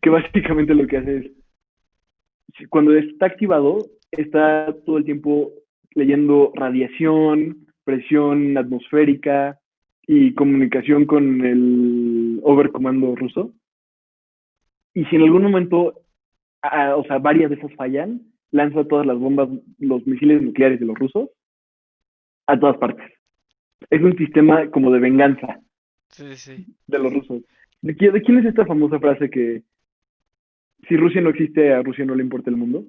que básicamente lo que hace es, cuando está activado, está todo el tiempo leyendo radiación, presión atmosférica y comunicación con el overcomando ruso. Y si en algún momento, o sea, varias de esas fallan, lanza todas las bombas, los misiles nucleares de los rusos a todas partes. Es un sistema como de venganza Sí, sí. de los rusos. De quién es esta famosa frase que si Rusia no existe, a Rusia no le importa el mundo?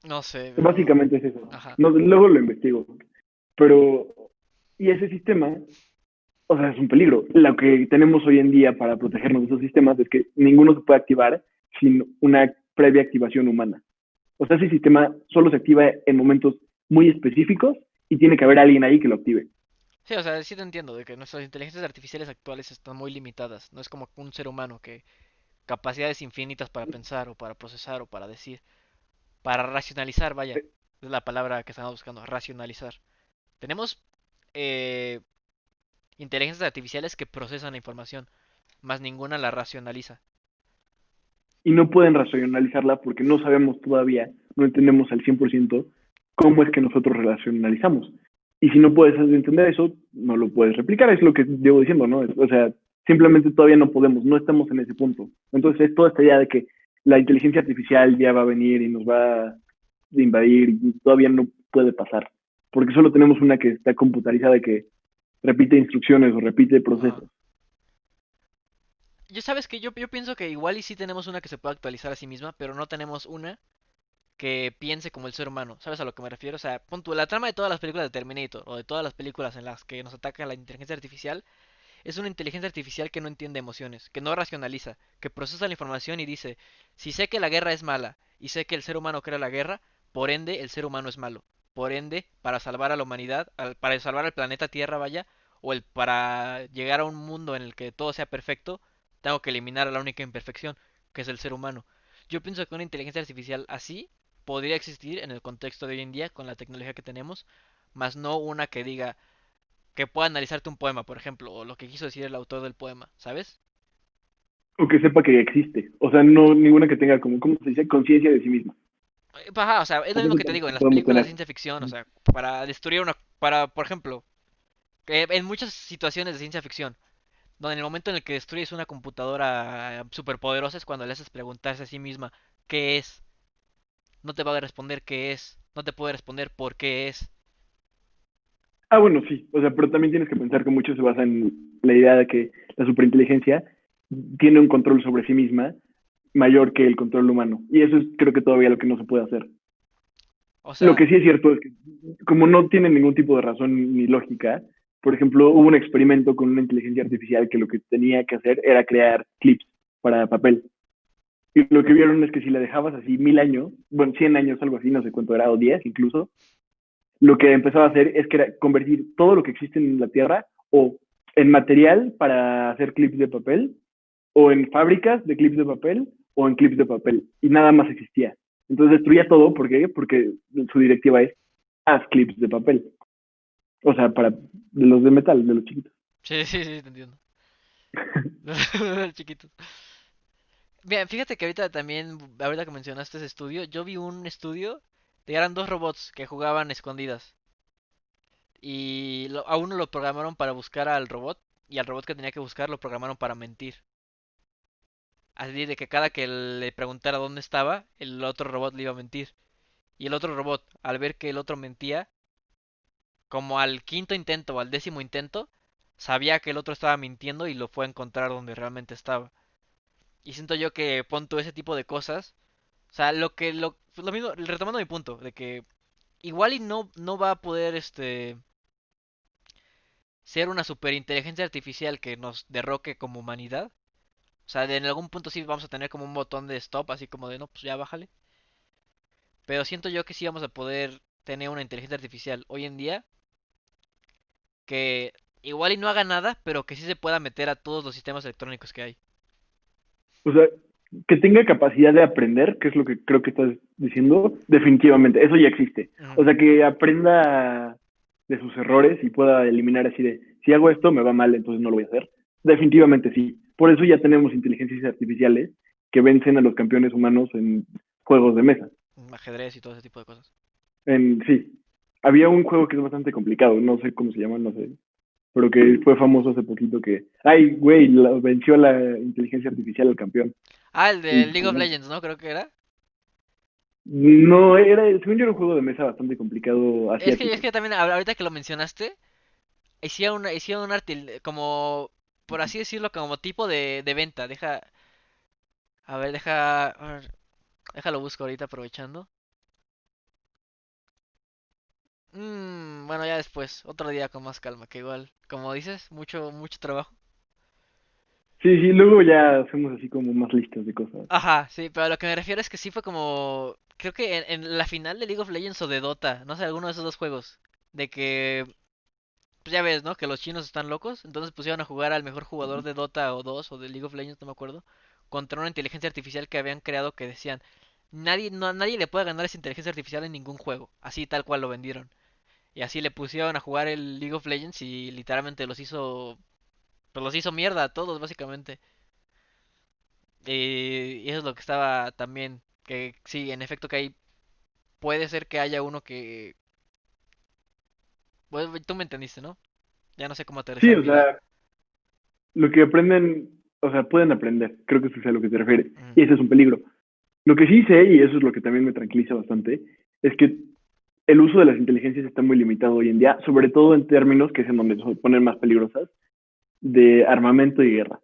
No sé, pero... Básicamente es eso. Ajá. No, luego lo investigo. Pero, y ese sistema, o sea, es un peligro. Lo que tenemos hoy en día para protegernos de esos sistemas es que ninguno se puede activar sin una previa activación humana. O sea, ese sistema solo se activa en momentos muy específicos y tiene que haber alguien ahí que lo active. Sí, o sea, sí te entiendo de que nuestras inteligencias artificiales actuales están muy limitadas. No es como un ser humano que capacidades infinitas para pensar o para procesar o para decir, para racionalizar, vaya. Es la palabra que estamos buscando, racionalizar. Tenemos eh, inteligencias artificiales que procesan la información, más ninguna la racionaliza. Y no pueden racionalizarla porque no sabemos todavía, no entendemos al 100% cómo es que nosotros racionalizamos. Y si no puedes entender eso, no lo puedes replicar, es lo que llevo diciendo, ¿no? O sea, simplemente todavía no podemos, no estamos en ese punto. Entonces es toda esta idea de que la inteligencia artificial ya va a venir y nos va a invadir y todavía no puede pasar, porque solo tenemos una que está computarizada y que repite instrucciones o repite Ajá. procesos. yo sabes que yo pienso que igual y sí tenemos una que se puede actualizar a sí misma, pero no tenemos una que piense como el ser humano. ¿Sabes a lo que me refiero? O sea, pon tú, la trama de todas las películas de Terminator o de todas las películas en las que nos ataca la inteligencia artificial es una inteligencia artificial que no entiende emociones, que no racionaliza, que procesa la información y dice, si sé que la guerra es mala y sé que el ser humano crea la guerra, por ende el ser humano es malo. Por ende, para salvar a la humanidad, para salvar al planeta Tierra, vaya, para llegar a un mundo en el que todo sea perfecto, tengo que eliminar a la única imperfección, que es el ser humano. Yo pienso que una inteligencia artificial así podría existir en el contexto de hoy en día con la tecnología que tenemos, más no una que diga, que pueda analizarte un poema, por ejemplo, o lo que quiso decir el autor del poema, ¿sabes? O que sepa que existe. O sea, no ninguna que tenga como, ¿cómo se dice? Conciencia de sí misma. Ajá, o sea, es lo Porque mismo eso que te también digo, en las podemos películas de tener. ciencia ficción, o sea, para destruir por ejemplo, que en muchas situaciones de ciencia ficción, donde en el momento en el que destruyes una computadora superpoderosa es cuando le haces preguntarse a sí misma qué es, no te va a responder qué es, no te puede responder por qué es. Ah, bueno, sí. O sea, pero también tienes que pensar que mucho se basa en la idea de que la superinteligencia tiene un control sobre sí misma mayor que el control humano. Y eso es creo que todavía lo que no se puede hacer. O Lo sea, que sí es cierto es que como no tiene ningún tipo de razón ni lógica, por ejemplo, hubo un experimento con una inteligencia artificial que lo que tenía que hacer era crear clips para papel. Y lo que vieron es que si la dejabas así 1000 años, bueno, 100 años, algo así, no sé cuánto era, o 10 incluso, lo que empezaba a hacer es que era convertir todo lo que existe en la Tierra o en material para hacer clips de papel, o en fábricas de clips de papel, o en clips de papel. Y nada más existía. Entonces destruía todo, ¿por qué? Porque su directiva es, haz clips de papel. O sea, para de los de metal, de los chiquitos. sí, sí, sí, te entiendo. Chiquitos. Bien, fíjate que ahorita también, ahorita que mencionaste ese estudio, yo vi un estudio de eran dos robots que jugaban escondidas. Y a uno lo programaron para buscar al robot y al robot que tenía que buscar lo programaron para mentir. Así de que cada que le preguntara dónde estaba, el otro robot le iba a mentir. Y el otro robot, al ver que el otro mentía, como al quinto intento o al décimo intento, sabía que el otro estaba mintiendo y lo fue a encontrar donde realmente estaba. Y siento yo que pon tú ese tipo de cosas. O sea, lo mismo, retomando mi punto, de que igual y no va a poder ser una superinteligencia artificial que nos derroque como humanidad. O sea, en algún punto sí vamos a tener como un botón de stop, así como de no, pues ya bájale. Pero siento yo que sí vamos a poder tener una inteligencia artificial hoy en día que igual y no haga nada, pero que sí se pueda meter a todos los sistemas electrónicos que hay. O sea, que tenga capacidad de aprender, que es lo que creo que estás diciendo, definitivamente, eso ya existe. Ujú. O sea, que aprenda de sus errores y pueda eliminar así de, si hago esto me va mal, entonces no lo voy a hacer. Definitivamente sí. Por eso ya tenemos inteligencias artificiales que vencen a los campeones humanos en juegos de mesa. Ajedrez y todo ese tipo de cosas. Sí, había un juego que es bastante complicado, no sé cómo se llama, no sé, pero que fue famoso hace poquito que, ay, güey, venció la inteligencia artificial al campeón. Ah, el de Y League pues of no, Legends, ¿no? Creo que era. no era, según yo era un juego de mesa bastante complicado Es asiático. que también ahorita que lo mencionaste, hicieron un arte como, por así decirlo, como tipo de venta. A ver, déjalo busco ahorita aprovechando. Bueno, ya después, otro día con más calma, que igual, como dices, mucho trabajo. Sí, sí, luego ya hacemos así como más listas de cosas. Ajá, sí, pero a lo que me refiero es que sí fue como, creo que en la final de League of Legends o de Dota, no sé, alguno de esos dos juegos, de que, pues ya ves, ¿no? Que los chinos están locos, entonces pusieron a jugar al mejor jugador de Dota o 2 o de League of Legends, no me acuerdo, contra una inteligencia artificial que habían creado que decían, nadie le puede ganar a esa inteligencia artificial en ningún juego, así tal cual lo vendieron. Y así le pusieron a jugar el League of Legends y literalmente pues los hizo mierda a todos, básicamente. Y eso es lo que estaba también, que sí, en efecto que hay, puede ser que haya uno que, pues, tú me entendiste, ¿no? Ya no sé cómo Sí, aterrizar o mi idea. sea, lo que aprenden, o sea, pueden aprender, creo que eso es a lo que te refieres, Ujú. y ese es un peligro. Lo que sí sé, y eso es lo que también me tranquiliza bastante, es que el uso de las inteligencias está muy limitado hoy en día, sobre todo en términos que es en donde se ponen más peligrosas, de armamento y guerra.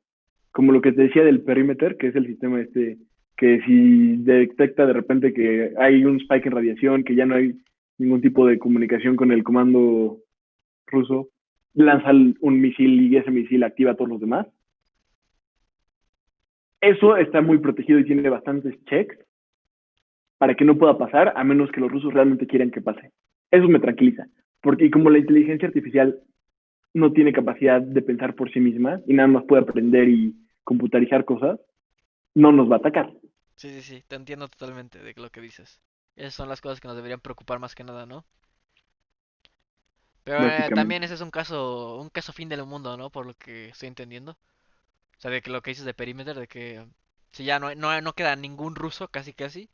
como lo que te decía del perímetro, que es el sistema este, que si detecta de repente que hay un spike en radiación, que ya no hay ningún tipo de comunicación con el comando ruso, lanza un misil y ese misil activa a todos los demás. Eso está muy protegido y tiene bastantes checks para que no pueda pasar, a menos que los rusos realmente quieran que pase. Eso me tranquiliza, porque como la inteligencia artificial no tiene capacidad de pensar por sí misma y nada más puede aprender y computarizar cosas, no nos va a atacar, Sí, sí, sí, te entiendo totalmente de lo que dices. Esas son las cosas que nos deberían preocupar más que nada, ¿no? Pero también básicamente. ese es un caso fin del mundo, ¿no? Por lo que estoy entendiendo. O sea, de que lo que dices de perímetro, de que si ya no queda ningún ruso, casi casi,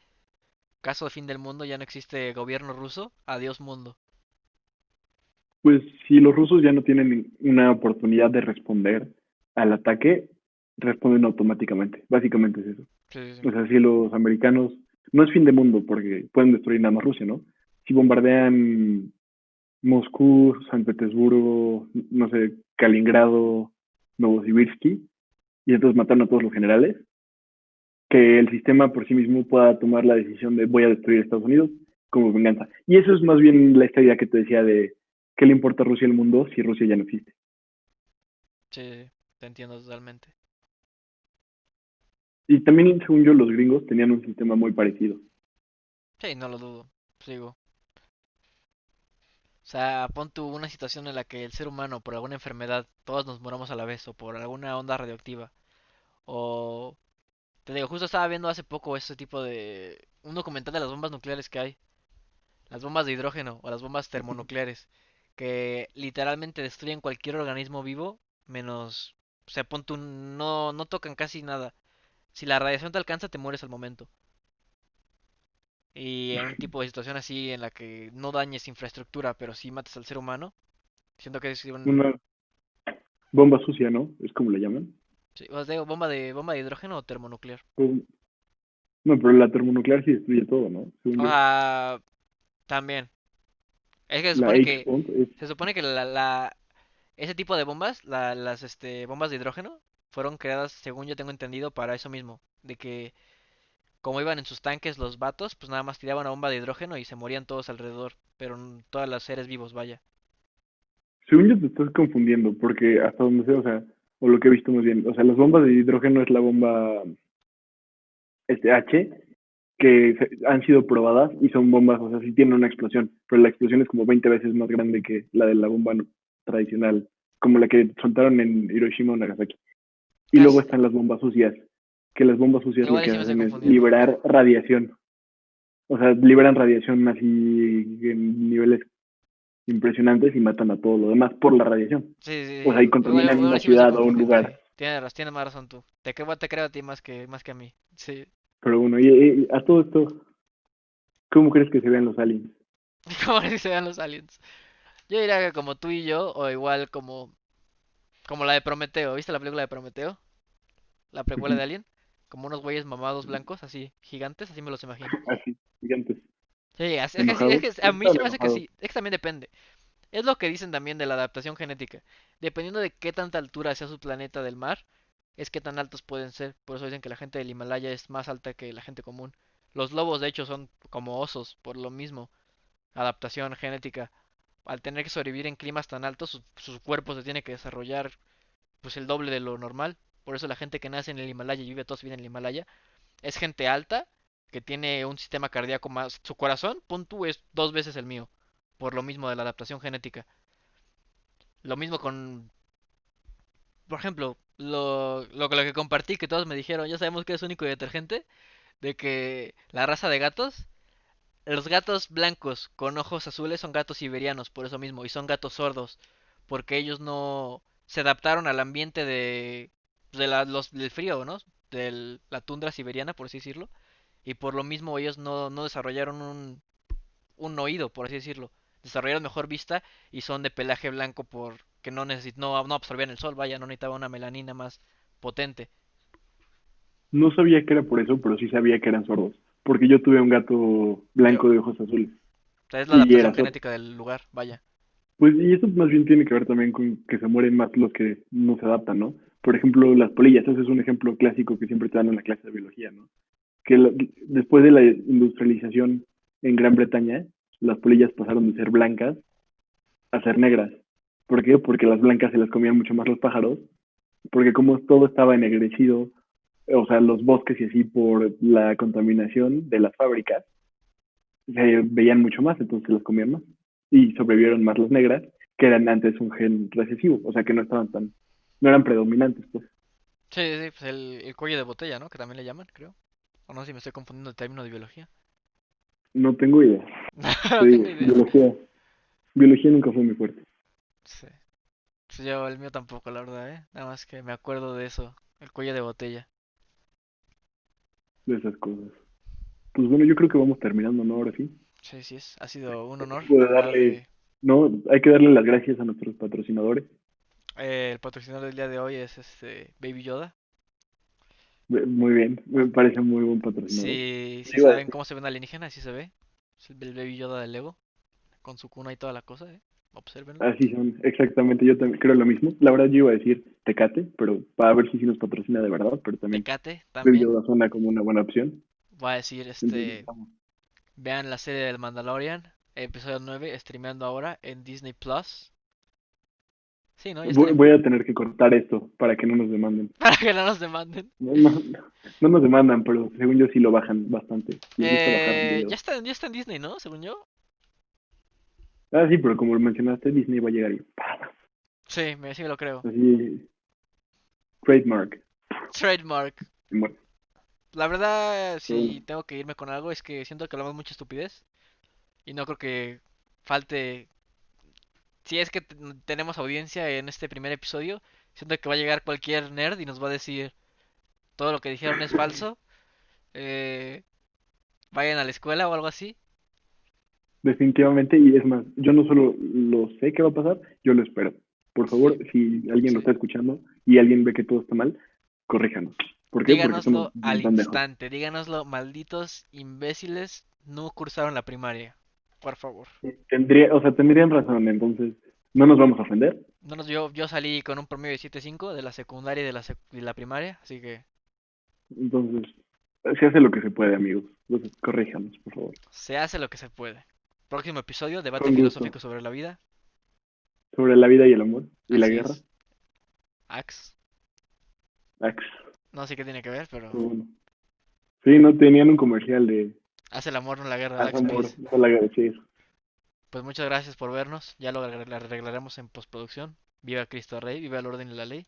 caso de fin del mundo, ya no existe gobierno ruso, adiós mundo. Pues si los rusos ya no tienen una oportunidad de responder al ataque, responden automáticamente. Básicamente es eso. Sí, sí, sí. O sea, si los americanos, no es fin de mundo porque pueden destruir nada más Rusia, ¿no? Si bombardean Moscú, San Petersburgo, no sé, Kaliningrado, Novosibirsk, y entonces mataron a todos los generales, que el sistema por sí mismo pueda tomar la decisión de voy a destruir Estados Unidos como venganza. Y eso es más bien esta idea que te decía de qué le importa a Rusia al mundo si Rusia ya no existe. Sí, sí, sí, te entiendo totalmente. Y también, según yo, los gringos tenían un sistema muy parecido. Sí, no lo dudo. Sigo. O sea, pon tú una situación en la que el ser humano, por alguna enfermedad, todos nos moramos a la vez, o por alguna onda radioactiva, o... Te digo, justo estaba viendo hace poco ese tipo de... un documental de las bombas nucleares que hay, las bombas de hidrógeno, o las bombas termonucleares, que literalmente destruyen cualquier organismo vivo, menos... O sea, pon tú, no tocan casi nada. Si la radiación te alcanza, te mueres al momento. Y en un tipo de situación así en la que no dañes infraestructura, pero sí mates al ser humano, siento que es un... Una bomba sucia, ¿no? Es como le llaman. Sí, os digo, bomba de hidrógeno o termonuclear. Pues, no, pero la termonuclear sí destruye todo, ¿no? Según O yo. sea, también. Es que La H-bomb es... se supone que ese tipo de bombas, las bombas de hidrógeno, fueron creadas, según yo tengo entendido, para eso mismo, de que como iban en sus tanques los vatos, pues nada más tiraban una bomba de hidrógeno y se morían todos alrededor, pero todos los seres vivos, vaya. Según yo te estás confundiendo, porque hasta donde sé, o sea, o lo que he visto muy bien, o sea, las bombas de hidrógeno es la bomba H, que han sido probadas y son bombas, o sea, sí tienen una explosión, pero la explosión es como 20 veces más grande que la de la bomba tradicional, como la que soltaron en Hiroshima o Nagasaki. Y luego Casi, están las bombas sucias, que las bombas sucias lo igual y que sí me estoy hacen es confundiendo. liberar radiación, o sea, liberan radiación así en niveles impresionantes y matan a todo lo demás por la radiación. Sí, sí, O sea, y sí. contaminan Igual una y sí me estoy ciudad o un lugar. confundiendo. Tienes más razón tú. Te creo a ti más que a mí. Sí. Pero bueno, y a todo esto, ¿cómo crees que se vean los aliens? ¿Cómo que se vean los aliens? Yo diría que como tú y yo, o igual como la de Prometeo. ¿Viste la película de Prometeo? La precuela de Alien. Como unos güeyes mamados blancos, así, gigantes, así me los imagino. Así, gigantes, Sí, enojados. es que a Pues mí se están me hace que enojados. sí. Es que también depende. Es lo que dicen también de la adaptación genética. Dependiendo de qué tanta altura sea su planeta del mar, es qué tan altos pueden ser. Por eso dicen que la gente del Himalaya es más alta que la gente común. Los lobos, de hecho, son como osos, por lo mismo. Adaptación genética. Al tener que sobrevivir en climas tan altos, su cuerpo se tiene que desarrollar pues el doble de lo normal. Por eso la gente que nace en el Himalaya y vive toda su vida en el Himalaya es gente alta que tiene un sistema cardíaco más... Su corazón, pon tú, es dos veces el mío. Por lo mismo de la adaptación genética. Lo mismo con, por ejemplo, lo que compartí, que todos me dijeron, ya sabemos que es único y detergente, de que la raza de gatos, los gatos blancos con ojos azules son gatos siberianos, por eso mismo, y son gatos sordos, porque ellos no se adaptaron al ambiente del frío, ¿no? De la tundra siberiana, por así decirlo, y por lo mismo ellos no desarrollaron un oído, por así decirlo. Desarrollaron mejor vista y son de pelaje blanco porque no absorbían el sol, vaya, no necesitaban una melanina más potente. No sabía que era por eso, pero sí sabía que eran sordos. Porque yo tuve un gato Yo, blanco de ojos azules o sea, es la y adaptación era sordo. genética del lugar, vaya. Pues, y eso más bien tiene que ver también con que se mueren más los que no se adaptan, ¿no? Por ejemplo, las polillas, ese es un ejemplo clásico que siempre te dan en la clase de biología, ¿no? Que después de la industrialización en Gran Bretaña, las polillas pasaron de ser blancas a ser negras. ¿Por qué? Porque las blancas se las comían mucho más los pájaros, porque como todo estaba ennegrecido, o sea, los bosques y así por la contaminación de las fábricas, se veían mucho más, entonces se las comían más. Y sobrevivieron más las negras, que eran antes un gen recesivo, o sea, que no estaban tan, no eran predominantes, pues. Sí, sí, pues el cuello de botella, ¿no? Que también le llaman, creo. O no sé si me estoy confundiendo el término de biología. No tengo idea, te No digo, tengo idea. biología nunca fue muy fuerte, Sí. Pues yo el mío tampoco, la verdad, ¿eh? Nada más que me acuerdo de eso, el cuello de botella. de esas cosas. Pues bueno, yo creo que vamos terminando, ¿no? Ahora sí. Sí, sí es. Ha sido un honor Puede hablar darle, de... no, hay que darle las gracias a nuestros patrocinadores. el patrocinador del día de hoy es este Baby Yoda. Muy bien, me parece muy buen patrocinador. Si Iba a saben decir, cómo se ve un alienígena, así se ve. Es el Baby Yoda de Lego, con su cuna y toda la cosa, ¿eh? Obsérvenlo. así son, exactamente, yo también creo lo mismo. La verdad yo iba a decir Tecate, pero para ver si sí nos patrocina de verdad, pero también Tecate Baby también. Yoda suena como una buena opción. Va a decir, Entonces, estamos. vean la serie del Mandalorian, episodio 9 streameando ahora en Disney Plus. Sí, ¿no? Ya está Voy a tener que cortar esto para que no nos demanden. para que no nos demanden. No nos demandan, pero según yo sí lo bajan bastante. Les gusta bajar videos. Ya está en Disney, ¿no? Según yo. Ah, sí, pero como lo mencionaste, Disney va a llegar y Sí me lo creo. así, trademark. Trademark. Bueno, La verdad, pero bueno, si tengo que irme con algo, es que siento que hablamos mucha estupidez. Y no creo que falte. Si es que tenemos audiencia en este primer episodio, siento que va a llegar cualquier nerd y nos va a decir todo lo que dijeron es falso. Eh, vayan a la escuela o algo así. definitivamente, y es más, yo no solo lo sé que va a pasar, yo lo espero. Por favor, Sí, si alguien lo sí. está escuchando y alguien ve que todo está mal, corríjanos. ¿Por qué? Porque somos Díganoslo al bien pendejos. instante. Díganoslo, malditos imbéciles. No cursaron la primaria. Por favor. O sea, tendrían razón, entonces no nos vamos a ofender. No nos, yo salí con un promedio de 7.5 de la secundaria y de la primaria, así que Entonces, se hace lo que se puede, amigos. Entonces, corríjanos, por favor. se hace lo que se puede. Próximo episodio, debate Con gusto. filosófico sobre la vida. Sobre la vida y el amor y la Así guerra. es. Axe. Ax. No sé qué tiene que ver, pero Pero bueno. Sí, no tenían un comercial de hace el amor, no la guerra, haz Dax me amor, dice. no la guerra, sí. Pues muchas gracias por vernos. Ya lo arreglaremos en postproducción. Viva Cristo Rey, viva el orden y la ley.